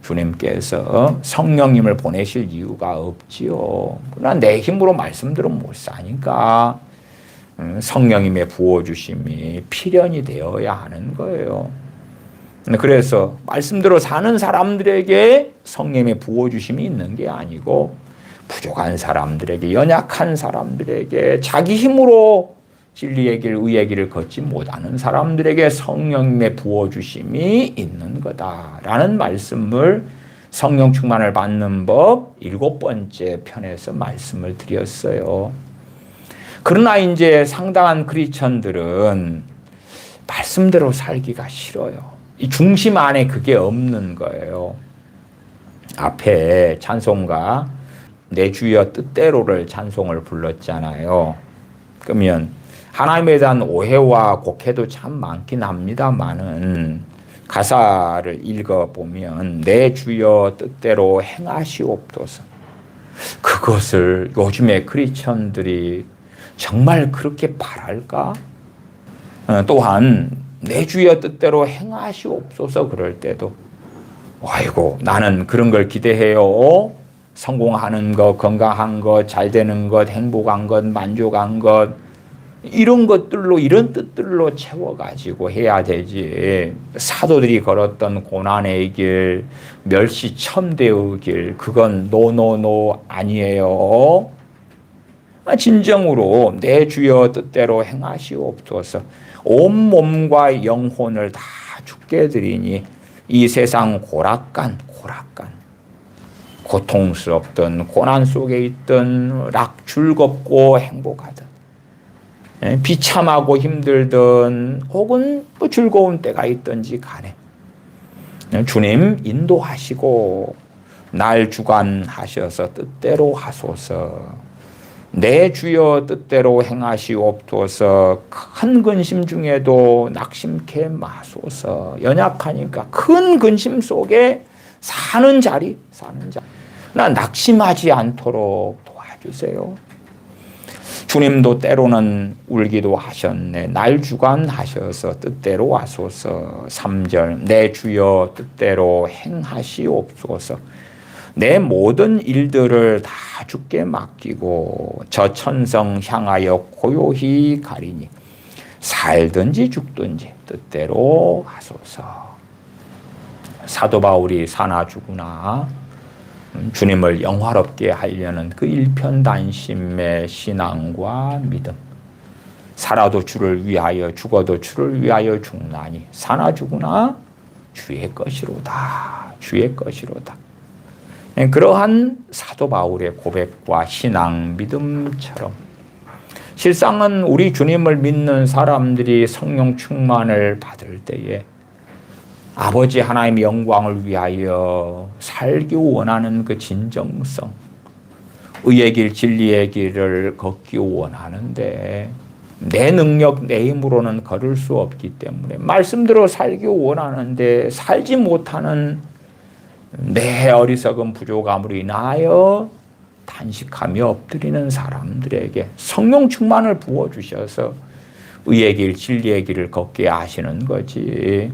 주님께서 성령님을 보내실 이유가 없지요. 그러나 내 힘으로 말씀대로 못 사니까 성령님의 부어주심이 필연이 되어야 하는 거예요. 그래서 말씀대로 사는 사람들에게 성령님의 부어주심이 있는 게 아니고 부족한 사람들에게, 연약한 사람들에게, 자기 힘으로 진리의 길, 의의 길을 걷지 못하는 사람들에게 성령님의 부어주심이 있는 거다라는 말씀을 성령 충만을 받는 법 7번째 편에서 말씀을 드렸어요. 그러나 이제 상당한 크리스천들은 말씀대로 살기가 싫어요. 이 중심 안에 그게 없는 거예요. 앞에 찬송가 내 주여 뜻대로를 찬송을 불렀잖아요. 그러면 하나님에 대한 오해와 곡해도 참 많긴 합니다만은 가사를 읽어보면 내 주여 뜻대로 행하시옵소서. 그것을 요즘의 크리스천들이 정말 그렇게 바랄까? 또한 내 주여 뜻대로 행하시옵소서 그럴 때도 아이고 나는 그런 걸 기대해요. 성공하는 것, 건강한 것, 잘 되는 것, 행복한 것, 만족한 것 이런 것들로 이런 뜻들로 채워가지고 해야 되지. 사도들이 걸었던 고난의 길, 멸시천대의 길 그건 노노노 아니에요. 진정으로 내 주여 뜻대로 행하시옵소서. 온 몸과 영혼을 다 주께 드리니 이 세상 고락간 고통스럽든 고난 속에 있든 락 즐겁고 행복하든 비참하고 힘들든 혹은 또 즐거운 때가 있든지 간에 주님 인도하시고 날 주관하셔서 뜻대로 하소서. 내 주여 뜻대로 행하시옵소서. 큰 근심 중에도 낙심케 마소서. 연약하니까 큰 근심 속에 사는 자리. 나 낙심하지 않도록 도와주세요. 주님도 때로는 울기도 하셨네. 날 주관하셔서 뜻대로 하소서. 3절 내 주여 뜻대로 행하시옵소서. 내 모든 일들을 다 주께 맡기고 저 천성 향하여 고요히 가리니 살든지 죽든지 뜻대로 하소서. 사도 바울이 사나 죽으나 주님을 영화롭게 하려는 그 일편단심의 신앙과 믿음. 살아도 주를 위하여 죽어도 주를 위하여 죽나니 사나 죽으나 주의 것이로다. 주의 것이로다. 그러한 사도 바울의 고백과 신앙 믿음처럼 실상은 우리 주님을 믿는 사람들이 성령 충만을 받을 때에 아버지 하나님의 영광을 위하여 살기 원하는 그 진정성, 의의 길, 진리의 길을 걷기 원하는데 내 능력, 내 힘으로는 걸을 수 없기 때문에 말씀대로 살기 원하는데 살지 못하는 내 어리석은 부족함으로 인하여 탄식하며 엎드리는 사람들에게 성령 충만을 부어주셔서 의의 길, 진리의 길을 걷게 하시는 거지.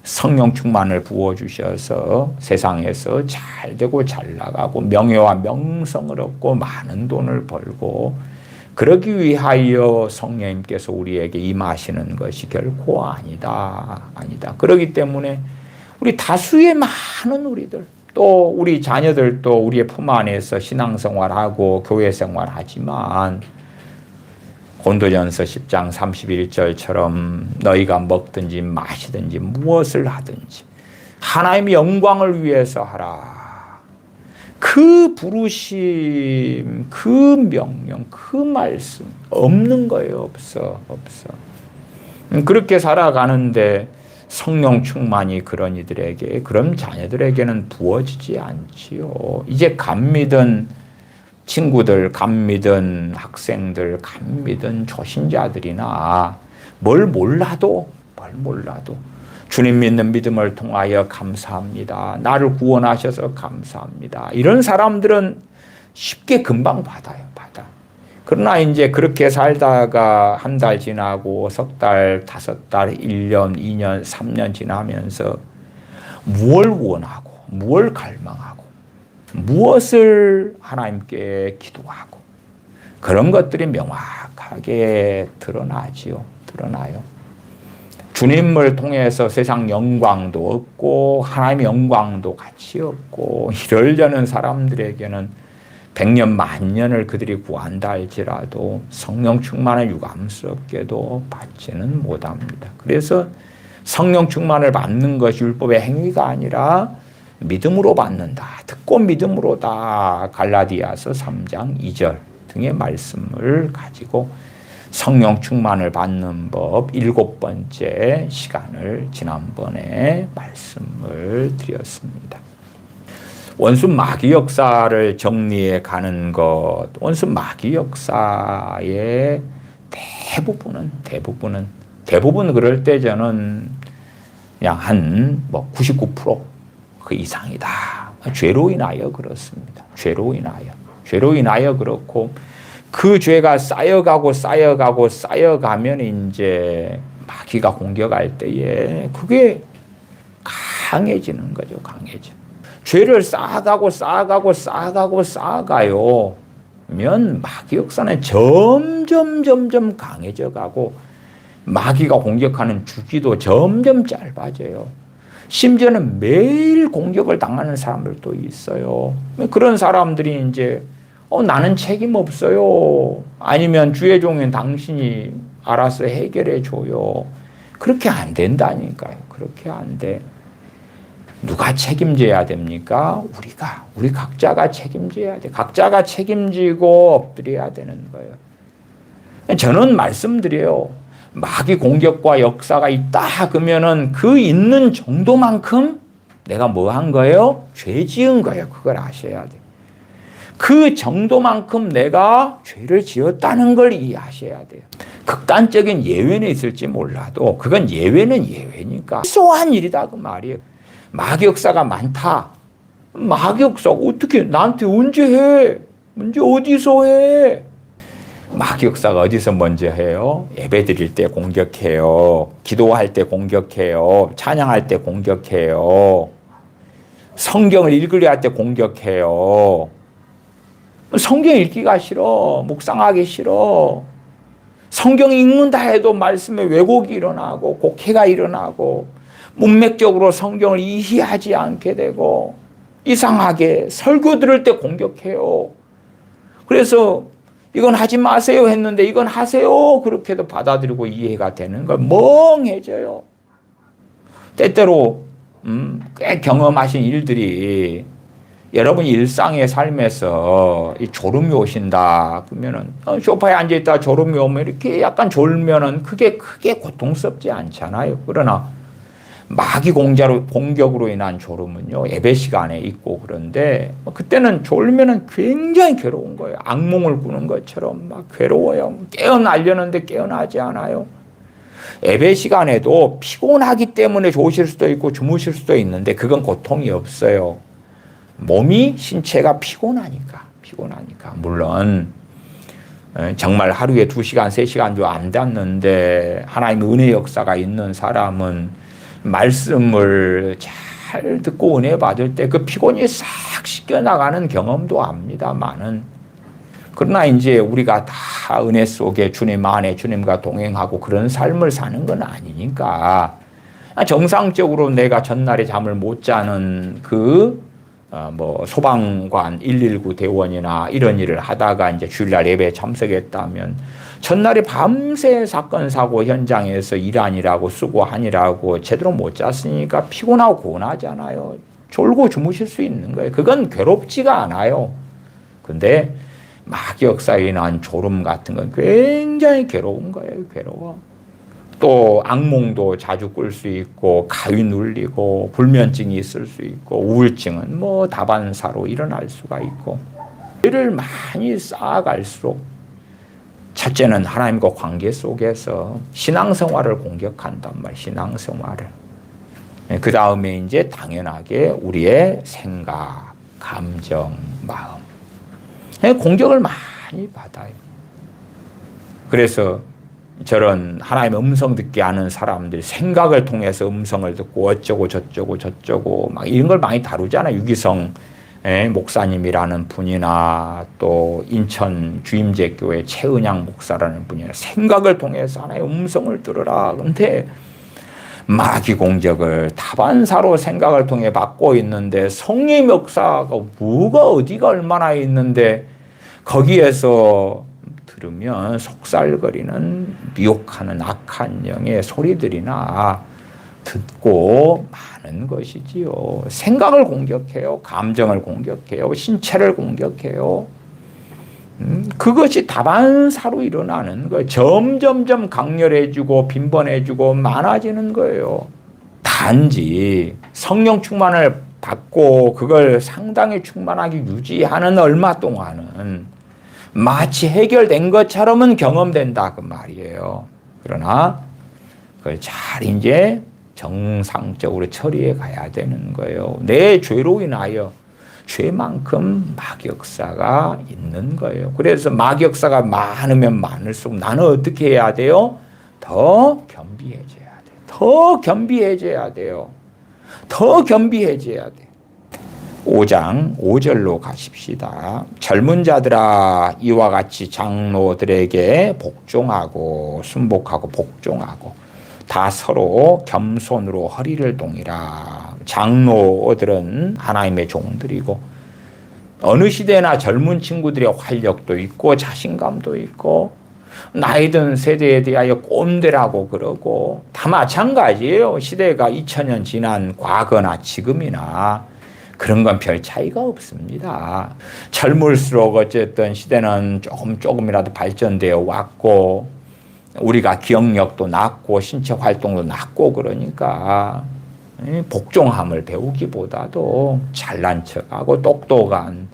성령 충만을 부어주셔서 세상에서 잘 되고 잘 나가고 명예와 명성을 얻고 많은 돈을 벌고 그러기 위하여 성령님께서 우리에게 임하시는 것이 결코 아니다. 그렇기 때문에 우리 다수의 많은 우리들 또 우리 자녀들도 우리의 품 안에서 신앙생활하고 교회생활하지만 고린도전서 10장 31절처럼 너희가 먹든지 마시든지 무엇을 하든지 하나님의 영광을 위해서 하라. 그 부르심, 그 명령, 그 말씀 없는 거예요. 없어. 그렇게 살아가는데 성령 충만이 그런 이들에게, 그런 자녀들에게는 부어지지 않지요. 이제 감 믿은 친구들, 감 믿은 학생들, 감 믿은 초신자들이나 뭘 몰라도 주님 믿는 믿음을 통하여 감사합니다. 나를 구원하셔서 감사합니다. 이런 사람들은 쉽게 금방 받아. 그러나 이제 그렇게 살다가 한 달 지나고 석 달, 5달, 1년, 2년, 3년 지나면서 무엇을 원하고 무엇을 갈망하고 무엇을 하나님께 기도하고 그런 것들이 명확하게 드러나요. 주님을 통해서 세상 영광도 없고 하나님의 영광도 같이 없고 이러려는 사람들에게는 100년 만년을 그들이 구한다 할지라도 성령 충만을 유감스럽게도 받지는 못합니다. 그래서 성령 충만을 받는 것이 율법의 행위가 아니라 믿음으로 받는다. 듣고 믿음으로다. 갈라디아서 3장 2절 등의 말씀을 가지고 성령 충만을 받는 법 7번째 시간을 지난번에 말씀을 드렸습니다. 원수 마귀 역사를 정리해 가는 것, 원수 마귀 역사의 대부분 그럴 때 저는 그냥 한 뭐 99%그 이상이다. 죄로 인하여 그렇습니다. 죄로 인하여 그렇고 그 죄가 쌓여가면 이제 마귀가 공격할 때에 그게 강해지는 거죠. 죄를 쌓아가요. 면 마귀 역사는 점점 강해져 가고 마귀가 공격하는 주기도 점점 짧아져요. 심지어는 매일 공격을 당하는 사람들도 있어요. 그런 사람들이 이제 나는 책임 없어요. 아니면 주의 종인 당신이 알아서 해결해 줘요. 그렇게 안 된다니까요. 그렇게 안 돼. 누가 책임져야 됩니까? 우리 각자가 책임져야 돼. 각자가 책임지고 엎드려야 되는 거예요. 저는 말씀드려요. 마귀 공격과 역사가 있다 그러면은 그 있는 정도만큼 내가 뭐 한 거예요? 죄 지은 거예요. 그걸 아셔야 돼. 그 정도만큼 내가 죄를 지었다는 걸 이해하셔야 돼요. 극단적인 예외는 있을지 몰라도 그건 예외는 예외니까 소소한 일이다 그 말이에요. 마귀 역사가 많다. 마귀 역사 어떻게 나한테 언제 해? 언제 어디서 해? 마귀 역사가 어디서 먼저 해요? 예배 드릴 때 공격해요. 기도할 때 공격해요. 찬양할 때 공격해요. 성경을 읽으려 할 때 공격해요. 성경 읽기가 싫어. 묵상하기 싫어. 성경 읽는다 해도 말씀에 왜곡이 일어나고 곡해가 일어나고 문맥적으로 성경을 이해하지 않게 되고 이상하게 설교 들을 때 공격해요. 그래서 이건 하지 마세요 했는데 이건 하세요. 그렇게도 받아들이고 이해가 되는 걸 멍해져요. 때때로 꽤 경험하신 일들이 여러분 일상의 삶에서 이 졸음이 오신다 그러면은 소파에 앉아 있다 졸음이 오면 이렇게 약간 졸면은 그게 크게 고통스럽지 않잖아요. 그러나 마귀 공격으로 인한 졸음은요 예배 시간에 있고 그런데 그때는 졸면은 굉장히 괴로운 거예요. 악몽을 꾸는 것처럼 막 괴로워요. 깨어나려는데 깨어나지 않아요. 예배 시간에도 피곤하기 때문에 좋으실 수도 있고 주무실 수도 있는데 그건 고통이 없어요. 몸이 신체가 피곤하니까. 물론 정말 하루에 2시간 3시간도 안 잤는데 하나님의 은혜 역사가 있는 사람은 말씀을 잘 듣고 은혜 받을 때 그 피곤이 싹 씻겨나가는 경험도 압니다만은 그러나 이제 우리가 다 은혜 속에 주님 안에 주님과 동행하고 그런 삶을 사는 건 아니니까 정상적으로 내가 전날에 잠을 못 자는 소방관 119 대원이나 이런 일을 하다가 이제 주일날 예배에 참석했다면 전날에 밤새 사건 사고 현장에서 일하느라고 수고하느라고 제대로 못 잤으니까 피곤하고 고운하잖아요. 졸고 주무실 수 있는 거예요. 그건 괴롭지가 않아요. 근데 마귀 역사에 인한 졸음 같은 건 굉장히 괴로운 거예요. 괴로워. 또 악몽도 자주 꿀 수 있고 가위 눌리고 불면증이 있을 수 있고 우울증은 다반사로 일어날 수가 있고 죄를 많이 쌓아갈수록 첫째는 하나님과 관계 속에서 신앙생활을 공격한단 말이에요. 신앙생활을. 그 다음에 이제 당연하게 우리의 생각, 감정, 마음 공격을 많이 받아요. 그래서 저런 하나님의 음성 듣게 하는 사람들이 생각을 통해서 음성을 듣고 어쩌고 저쩌고 막 이런 걸 많이 다루잖아요. 유기성 목사님이라는 분이나 또 인천 주임제교회 최은양 목사라는 분이나 생각을 통해서 하나의 음성을 들으라. 그런데 마귀 공격을 다반사로 생각을 통해 받고 있는데 성령의 역사가 뭐가 어디가 얼마나 있는데 거기에서 들으면 속살거리는 미혹하는 악한 영의 소리들이나 듣고 많은 것이지요. 생각을 공격해요. 감정을 공격해요. 신체를 공격해요. 그것이 다반사로 일어나는 거예요. 점점점 강렬해지고 빈번해지고 많아지는 거예요. 단지 성령 충만을 받고 그걸 상당히 충만하게 유지하는 얼마 동안은 마치 해결된 것처럼은 경험된다 그 말이에요. 그러나 그걸 잘 이제 정상적으로 처리해 가야 되는 거예요. 내 죄로 인하여 죄만큼 마귀역사가 있는 거예요. 그래서 마귀역사가 많으면 많을수록 나는 어떻게 해야 돼요? 더 겸비해져야 돼요. 더 겸비해져야 돼요. 더 겸비해져야 돼요. 5장 5절로 가십시다. 젊은 자들아 이와 같이 장로들에게 복종하고 순복하고 복종하고 다 서로 겸손으로 허리를 동이라. 장로들은 하나님의 종들이고 어느 시대나 젊은 친구들의 활력도 있고 자신감도 있고 나이 든 세대에 대하여 꼰대라고 그러고 다 마찬가지예요. 시대가 2000년 지난 과거나 지금이나 그런 건 별 차이가 없습니다. 젊을수록 어쨌든 시대는 조금이라도 발전되어 왔고 우리가 기억력도 낮고 신체 활동도 낮고 그러니까 복종함을 배우기보다도 잘난 척하고 똑똑한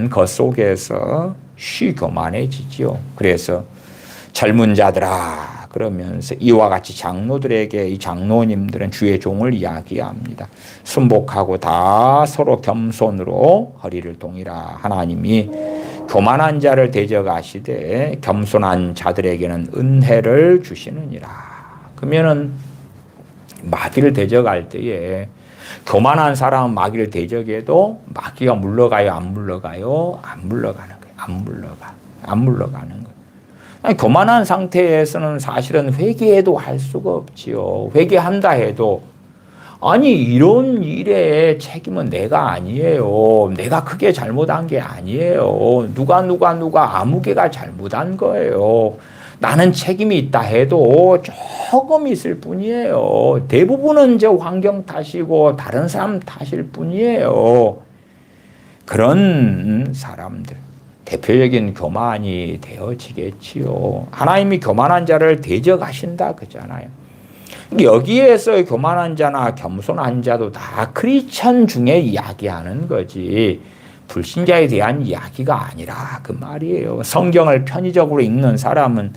것 속에서 쉬교만해지죠. 그래서 젊은 자들아 그러면서 이와 같이 장로들에게 이 장로님들은 주의 종을 이야기합니다. 순복하고 다 서로 겸손으로 허리를 동이라. 하나님이 교만한 자를 대적하시되 겸손한 자들에게는 은혜를 주시느니라. 그러면은 마귀를 대적할 때에 교만한 사람은 마귀를 대적해도 마귀가 물러가요, 안 물러가요? 안 물러가는 거예요. 안 물러가는 거예요. 교만한 상태에서는 사실은 회개해도 할 수가 없지요. 회개한다 해도 아니 이런 일에 책임은 내가 아니에요. 내가 크게 잘못한 게 아니에요. 누가 아무개가 잘못한 거예요. 나는 책임이 있다 해도 조금 있을 뿐이에요. 대부분은 이제 환경 탓이고 다른 사람 탓일 뿐이에요. 그런 사람들. 대표적인 교만이 되어지겠지요. 하나님이 교만한 자를 대적하신다 그잖아요. 여기에서 교만한 자나 겸손한 자도 다 크리스천 중에 이야기하는 거지 불신자에 대한 이야기가 아니라 그 말이에요. 성경을 편의적으로 읽는 사람은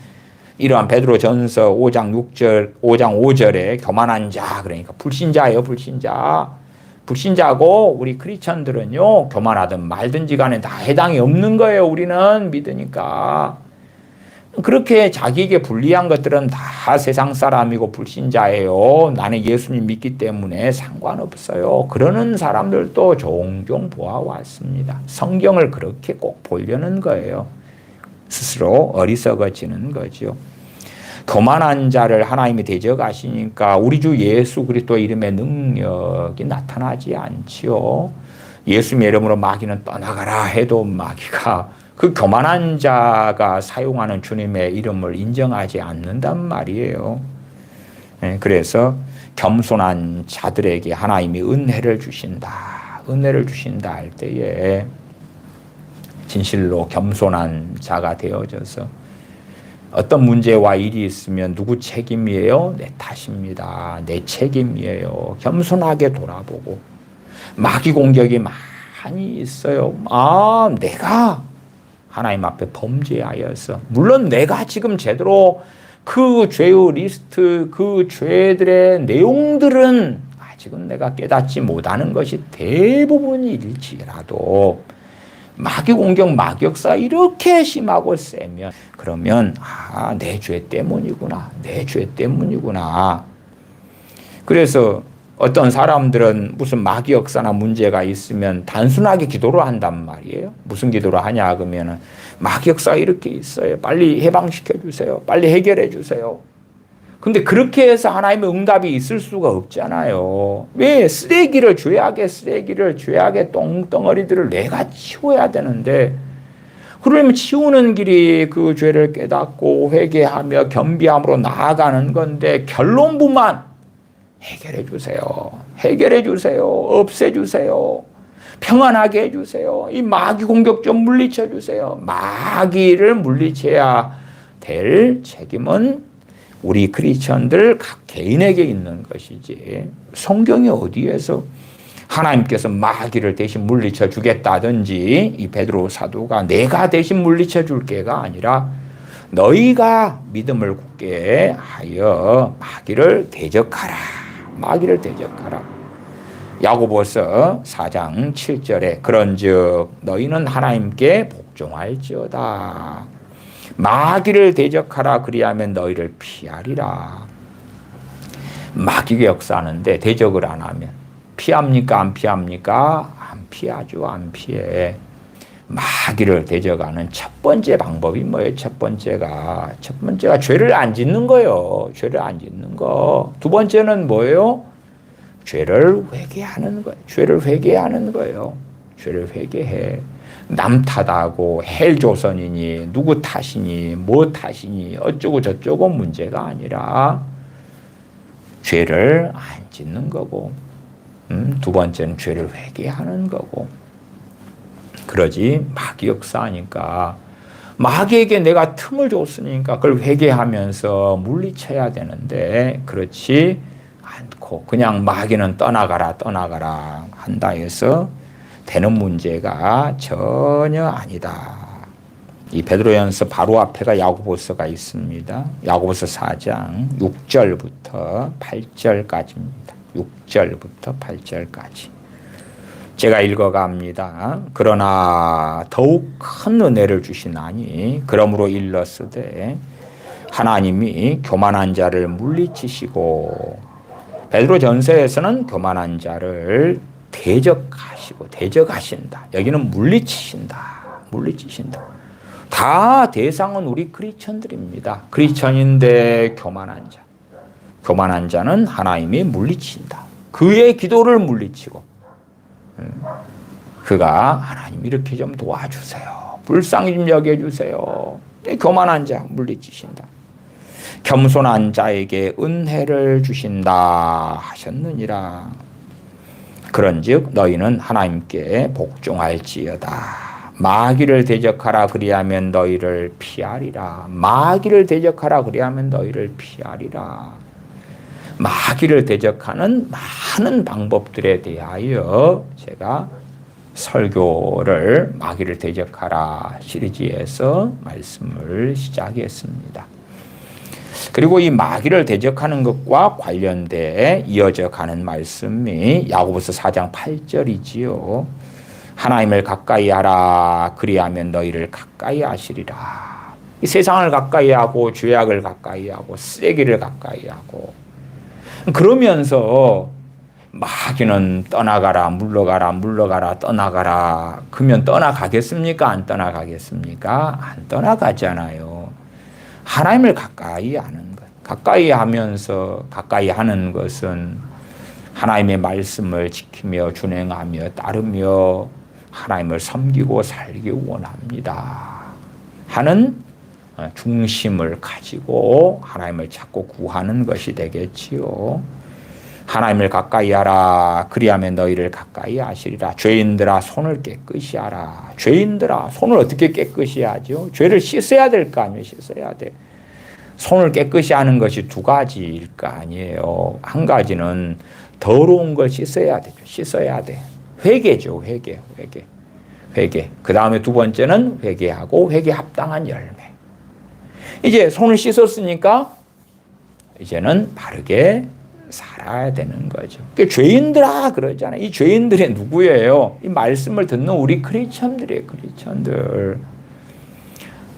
이러한 베드로전서 5장 5절에 교만한 자 그러니까 불신자예요. 불신자고 우리 크리스천들은요 교만하든 말든지 간에 다 해당이 없는 거예요. 우리는 믿으니까. 그렇게 자기에게 불리한 것들은 다 세상 사람이고 불신자예요. 나는 예수님 믿기 때문에 상관없어요. 그러는 사람들도 종종 보아왔습니다. 성경을 그렇게 꼭 보려는 거예요. 스스로 어리석어지는 거죠. 교만한 자를 하나님이 대적하시니까 우리 주 예수 그리스도의 이름의 능력이 나타나지 않지요. 예수님의 이름으로 마귀는 떠나가라 해도 마귀가 그 교만한 자가 사용하는 주님의 이름을 인정하지 않는단 말이에요. 그래서 겸손한 자들에게 하나님이 은혜를 주신다. 은혜를 주신다 할 때에 진실로 겸손한 자가 되어져서 어떤 문제와 일이 있으면 누구 책임이에요? 내 탓입니다. 내 책임이에요. 겸손하게 돌아보고 마귀 공격이 많이 있어요. 내가 하나님 앞에 범죄하여서 물론 내가 지금 제대로 그 죄의 리스트 그 죄들의 내용들은 아직은 내가 깨닫지 못하는 것이 대부분일지라도 마귀 공격, 마귀 역사 이렇게 심하고 세면 그러면 내 죄 때문이구나. 내 죄 때문이구나. 그래서 어떤 사람들은 무슨 마귀 역사나 문제가 있으면 단순하게 기도를 한단 말이에요. 무슨 기도를 하냐 그러면은 마귀 역사가 이렇게 있어요. 빨리 해방시켜 주세요. 빨리 해결해 주세요. 근데 그렇게 해서 하나님의 응답이 있을 수가 없잖아요. 왜? 죄악의 똥덩어리들을 내가 치워야 되는데, 그러면 치우는 길이 그 죄를 깨닫고 회개하며 겸비함으로 나아가는 건데, 결론부만 해결해 주세요. 해결해 주세요. 없애 주세요. 평안하게 해 주세요. 이 마귀 공격 좀 물리쳐 주세요. 마귀를 물리쳐야 될 책임은 우리 크리스천들 각 개인에게 있는 것이지 성경이 어디에서 하나님께서 마귀를 대신 물리쳐 주겠다든지 이 베드로 사도가 내가 대신 물리쳐 줄 게가 아니라 너희가 믿음을 굳게 하여 마귀를 대적하라. 마귀를 대적하라. 야고보서 4장 7절에 그런즉 너희는 하나님께 복종할지어다. 마귀를 대적하라. 그리하면 너희를 피하리라. 마귀가 역사하는데 대적을 안 하면 피합니까? 안 피합니까? 안 피하죠. 안 피해. 마귀를 대적하는 첫 번째 방법이 뭐예요? 첫 번째가 죄를 안 짓는 거예요. 죄를 안 짓는 거. 두 번째는 뭐예요? 죄를 회개하는 거예요. 죄를 회개하는 거예요. 죄를 회개해. 남 탓하고 헬조선이니 누구 탓이니 뭐 탓이니 어쩌고 저쩌고 문제가 아니라 죄를 안 짓는 거고, 두 번째는 죄를 회개하는 거고. 그러지 마귀 역사하니까 마귀에게 내가 틈을 줬으니까 그걸 회개하면서 물리쳐야 되는데 그렇지 않고 그냥 마귀는 떠나가라 한다 해서 되는 문제가 전혀 아니다. 이 베드로전서 바로 앞에가 야고보서가 있습니다. 야고보서 4장 6절부터 8절까지입니다. 6절부터 8절까지. 제가 읽어갑니다. 그러나 더욱 큰 은혜를 주시나니 그러므로 일렀으되 하나님이 교만한 자를 물리치시고, 베드로전서에서는 교만한 자를 대적하신다. 여기는 물리치신다. 다 대상은 우리 크리스천들입니다. 크리스천인데 교만한 자는 하나님이 물리친다. 그의 기도를 물리치고, 그가 하나님 이렇게 좀 도와주세요. 불쌍히 좀 여겨주세요. 교만한 자 물리치신다. 겸손한 자에게 은혜를 주신다 하셨느니라. 그런즉 너희는 하나님께 복종할지어다. 마귀를 대적하라. 그리하면 너희를 피하리라. 마귀를 대적하라. 그리하면 너희를 피하리라. 마귀를 대적하는 많은 방법들에 대하여 제가 설교를 마귀를 대적하라 시리즈에서 말씀을 시작했습니다. 그리고 이 마귀를 대적하는 것과 관련돼 이어져 가는 말씀이 야고보서 4장 8절이지요. 하나님을 가까이 하라. 그리하면 너희를 가까이 하시리라. 이 세상을 가까이 하고 죄악을 가까이 하고 쓰레기를 가까이 하고 그러면서 마귀는 떠나가라, 물러가라, 떠나가라. 그러면 떠나가겠습니까? 안 떠나가겠습니까? 안 떠나가잖아요. 하나님을 가까이 하는 것. 가까이 하면서, 가까이 하는 것은 하나님의 말씀을 지키며 준행하며 따르며 하나님을 섬기고 살기 원합니다 하는 중심을 가지고 하나님을 찾고 구하는 것이 되겠지요. 하나님을 가까이 하라. 그리하면 너희를 가까이 하시리라. 죄인들아 손을 깨끗이 하라. 죄인들아 손을 어떻게 깨끗이 하죠? 죄를 씻어야 될 거 아니에요. 씻어야 돼. 손을 깨끗이 하는 것이 두 가지일 거 아니에요. 한 가지는 더러운 걸 씻어야 되죠. 씻어야 돼. 회개죠. 회개. 그 다음에 두 번째는 회개하고 회개 합당한 열매. 이제 손을 씻었으니까 이제는 바르게 살아야 되는 거죠. 그러니까 죄인들아 그러잖아요. 이 죄인들이 누구예요? 이 말씀을 듣는 우리 크리스천들이에요. 크리스천들.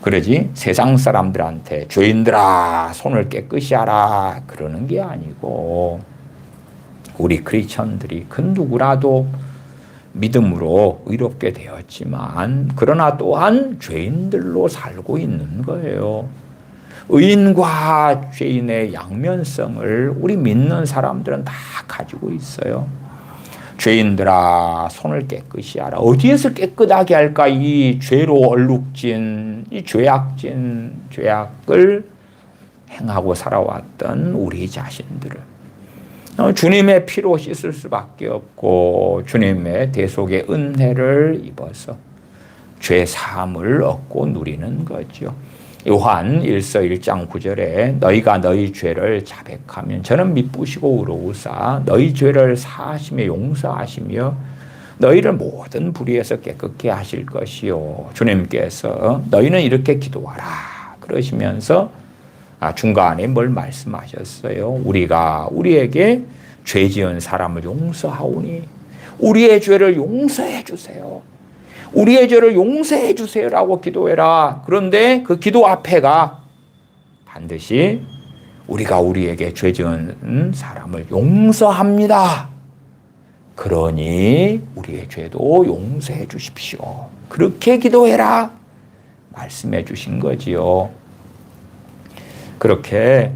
그러지 세상 사람들한테 죄인들아 손을 깨끗이 하라 그러는 게 아니고 우리 크리스천들이 그 누구라도 믿음으로 의롭게 되었지만 그러나 또한 죄인들로 살고 있는 거예요. 의인과 죄인의 양면성을 우리 믿는 사람들은 다 가지고 있어요. 죄인들아 손을 깨끗이 하라. 어디에서 깨끗하게 할까? 이 죄로 얼룩진 이 죄악을 행하고 살아왔던 우리 자신들을 주님의 피로 씻을 수밖에 없고 주님의 대속의 은혜를 입어서 죄 사함을 얻고 누리는 거죠. 요한 1서 1장 9절에 너희가 너희 죄를 자백하면 저는 미쁘시고 의로우사 너희 죄를 사하시며 용서하시며 너희를 모든 불의에서 깨끗게 하실 것이요. 주님께서 너희는 이렇게 기도하라 그러시면서 중간에 뭘 말씀하셨어요. 우리가 우리에게 죄 지은 사람을 용서하오니 우리의 죄를 용서해 주세요. 우리의 죄를 용서해 주세요라고 기도해라. 그런데 그 기도 앞에가 반드시 우리가 우리에게 죄 지은 사람을 용서합니다. 그러니 우리의 죄도 용서해 주십시오. 그렇게 기도해라. 말씀해 주신 거지요. 그렇게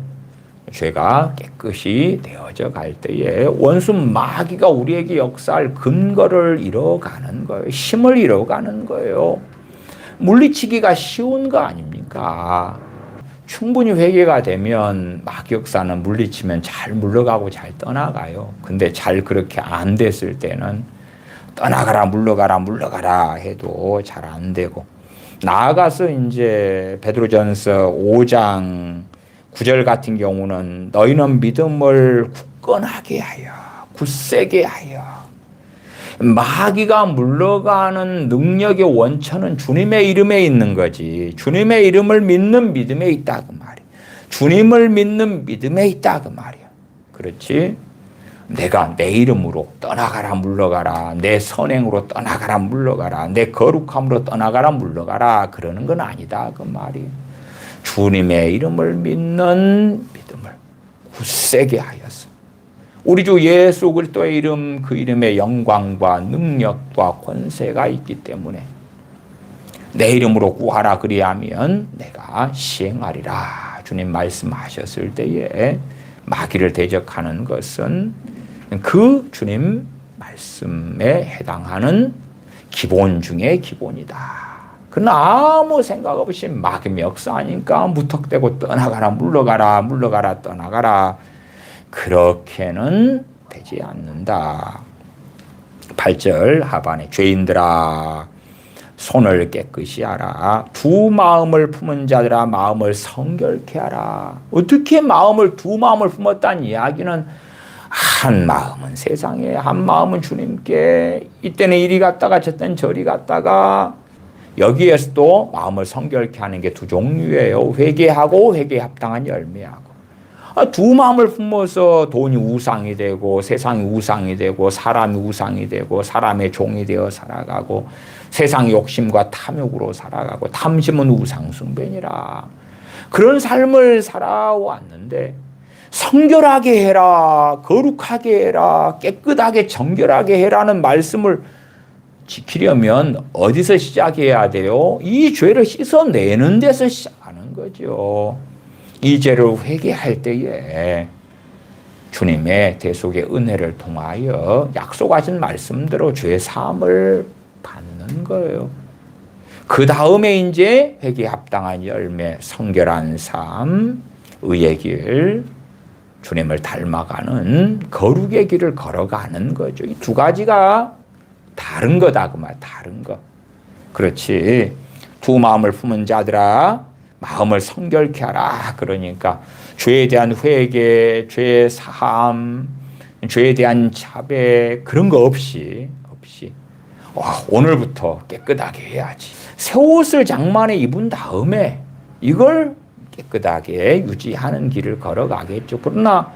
죄가 깨끗이 되어져 갈 때에 원수 마귀가 우리에게 역사할 근거를 잃어가는 거예요. 힘을 잃어가는 거예요. 물리치기가 쉬운 거 아닙니까? 충분히 회개가 되면 마귀 역사는 물리치면 잘 물러가고 잘 떠나가요. 근데 잘 그렇게 안 됐을 때는 떠나가라 물러가라 물러가라 해도 잘 안 되고, 나아가서 이제 베드로전서 5장 9절 같은 경우는 너희는 믿음을 굳건하게 하여 굳세게 하여. 마귀가 물러가는 능력의 원천은 주님의 이름에 있는 거지. 주님의 이름을 믿는 믿음에 있다 그 말이야. 주님을 믿는 믿음에 있다 그 말이야. 그렇지? 내가 내 이름으로 떠나가라 물러가라, 내 선행으로 떠나가라 물러가라, 내 거룩함으로 떠나가라 물러가라 그러는 건 아니다 그 말이야. 주님의 이름을 믿는 믿음을 굳세게 하였어. 우리 주 예수 그리스도의 이름, 그 이름의 영광과 능력과 권세가 있기 때문에 내 이름으로 구하라 그리하면 내가 시행하리라. 주님 말씀하셨을 때에 마귀를 대적하는 것은 그 주님 말씀에 해당하는 기본 중에 기본이다. 그러나 아무 생각 없이 마귀 역사하니까 무턱대고 떠나가라 물러가라 물러가라 떠나가라, 그렇게는 되지 않는다. 8절 하반에 죄인들아 손을 깨끗이 하라. 두 마음을 품은 자들아 마음을 성결케 하라. 어떻게 마음을 두 마음을 품었다는 이야기는 한 마음은 세상에, 한 마음은 주님께. 이때는 이리 갔다가 저때는 저리 갔다가, 여기에서도 마음을 성결케 하는 게 두 종류예요. 회개하고 회개에 합당한 열매하고. 두 마음을 품어서 돈이 우상이 되고 세상이 우상이 되고 사람이 우상이 되고 사람의 종이 되어 살아가고 세상 욕심과 탐욕으로 살아가고, 탐심은 우상숭배니라. 그런 삶을 살아왔는데 성결하게 해라, 거룩하게 해라, 깨끗하게 정결하게 해라는 말씀을 지키려면 어디서 시작해야 돼요? 이 죄를 씻어내는 데서 시작하는 거죠. 이 죄를 회개할 때에 주님의 대속의 은혜를 통하여 약속하신 말씀대로 죄 사함을 받는 거예요. 그 다음에 이제 회개에 합당한 열매, 성결한 삶, 의의 길, 주님을 닮아가는 거룩의 길을 걸어가는 거죠. 이 두 가지가 다른 거다 그 말, 다른 거. 그렇지. 두 마음을 품은 자들아 마음을 성결케 하라. 그러니까 죄에 대한 회개, 죄 사함, 죄에 대한 자백 그런 거 없이 오늘부터 깨끗하게 해야지. 새 옷을 장만에 입은 다음에 이걸 깨끗하게 유지하는 길을 걸어가겠죠. 그러나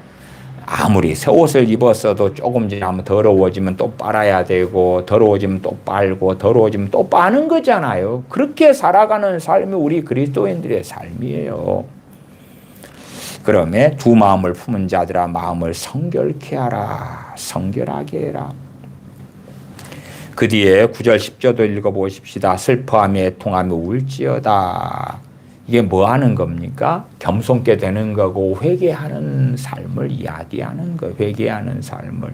아무리 새 옷을 입었어도 조금 지나면 더러워지면 또 빨아야 되고, 더러워지면 또 빨고, 더러워지면 또 빠는 거잖아요. 그렇게 살아가는 삶이 우리 그리스도인들의 삶이에요. 그러면 두 마음을 품은 자들아 마음을 성결케 하라. 성결하게 해라. 그 뒤에 9절 10절도 읽어보십시다. 슬퍼하며 애통하며 울지어다. 이게 뭐 하는 겁니까? 겸손게 되는 거고 회개하는 삶을 이야기하는 거. 회개하는 삶을.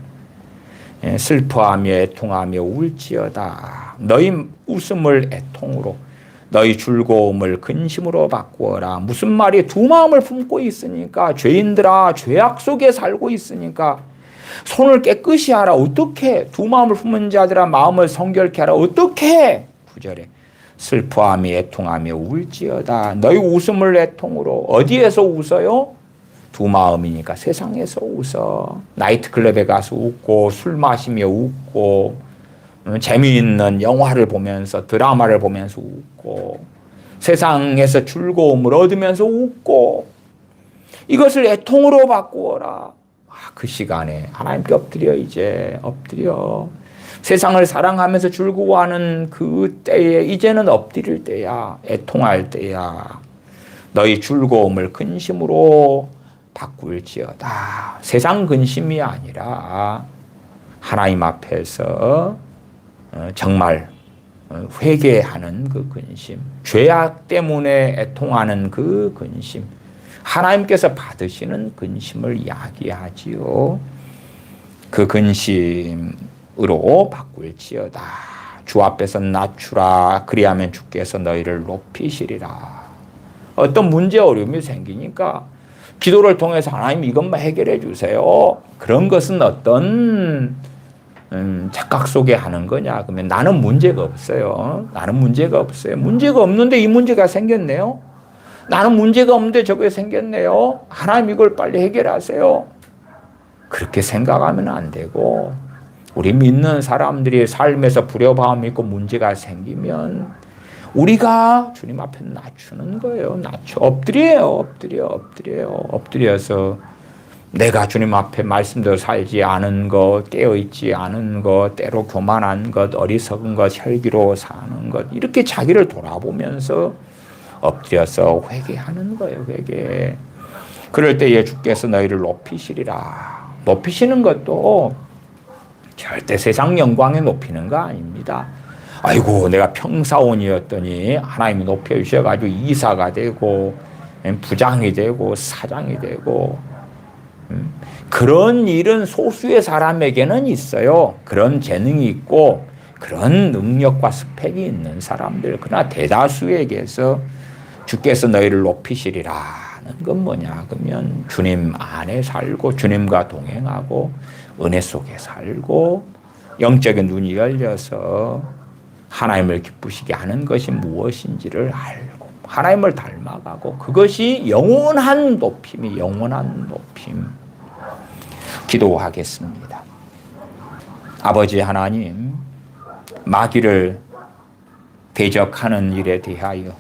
슬퍼하며 애통하며 울지어다. 너희 웃음을 애통으로, 너희 즐거움을 근심으로 바꾸어라. 무슨 말이? 두 마음을 품고 있으니까, 죄인들아 죄악 속에 살고 있으니까 손을 깨끗이 하라. 어떻게? 두 마음을 품은 자들아 마음을 성결케 하라. 어떻게? 9절에 슬퍼하며 애통하며 울지어다. 너희 웃음을 애통으로. 어디에서 웃어요? 두 마음이니까 세상에서 웃어. 나이트클럽에 가서 웃고, 술 마시며 웃고, 재미있는 영화를 보면서, 드라마를 보면서 웃고, 세상에서 즐거움을 얻으면서 웃고, 이것을 애통으로 바꾸어라. 그 시간에 하나님께 엎드려, 이제 엎드려. 세상을 사랑하면서 즐거워하는 그 때에 이제는 엎드릴 때야. 애통할 때야. 너희 즐거움을 근심으로 바꿀지어다. 세상 근심이 아니라 하나님 앞에서 정말 회개하는 그 근심, 죄악 때문에 애통하는 그 근심, 하나님께서 받으시는 근심을 이야기하지요. 그 근심으로 바꿀지어다. 주 앞에서 낮추라. 그리하면 주께서 너희를 높이시리라. 어떤 문제 어려움이 생기니까 기도를 통해서 하나님 이것만 해결해 주세요. 그런 것은 어떤 착각 속에 하는 거냐? 그러면 나는 문제가 없어요. 나는 문제가 없어요. 문제가 없는데 이 문제가 생겼네요. 나는 문제가 없는데 저게 생겼네요. 하나님 이걸 빨리 해결하세요. 그렇게 생각하면 안 되고, 우리 믿는 사람들이 삶에서 불협화음이 있고 문제가 생기면 우리가 주님 앞에 낮추는 거예요. 엎드려서 내가 주님 앞에 말씀대로 살지 않은 것, 깨어있지 않은 것, 때로 교만한 것, 어리석은 것, 혈기로 사는 것, 이렇게 자기를 돌아보면서 엎드려서 회개하는 거예요. 회개. 그럴 때에 주께서 너희를 높이시리라. 높이시는 것도 절대 세상 영광에 높이는 거 아닙니다. 아이고, 내가 평사원이었더니 하나님이 높여주셔가지고 이사가 되고 부장이 되고 사장이 되고, 그런 일은 소수의 사람에게는 있어요. 그런 재능이 있고 그런 능력과 스펙이 있는 사람들. 그러나 대다수에게서 주께서 너희를 높이시리라는 건 뭐냐? 그러면 주님 안에 살고 주님과 동행하고 은혜 속에 살고 영적인 눈이 열려서 하나님을 기쁘시게 하는 것이 무엇인지를 알고 하나님을 닮아가고, 그것이 영원한 높임이, 영원한 높임. 기도하겠습니다. 아버지 하나님, 마귀를 대적하는 일에 대하여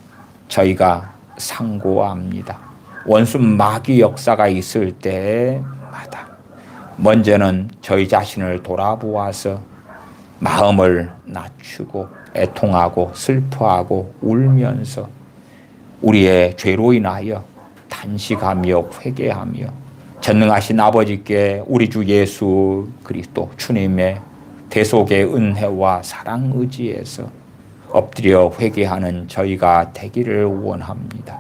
저희가 상고합니다. 원수 마귀 역사가 있을 때마다 먼저는 저희 자신을 돌아보아서 마음을 낮추고 애통하고 슬퍼하고 울면서 우리의 죄로 인하여 탄식하며 회개하며 전능하신 아버지께 우리 주 예수 그리스도 주님의 대속의 은혜와 사랑 의지에서 엎드려 회개하는 저희가 되기를 원합니다.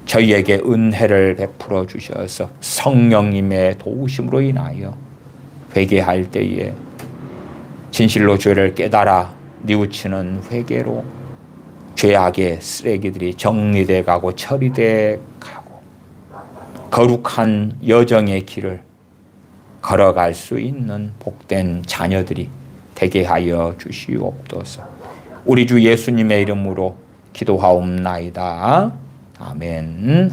저희에게 은혜를 베풀어 주셔서 성령님의 도우심으로 인하여 회개할 때에 진실로 죄를 깨달아 뉘우치는 회개로 죄악의 쓰레기들이 정리돼 가고 처리돼 가고 거룩한 여정의 길을 걸어갈 수 있는 복된 자녀들이 되게 하여 주시옵소서. 우리 주 예수님의 이름으로 기도하옵나이다. 아멘. 아멘.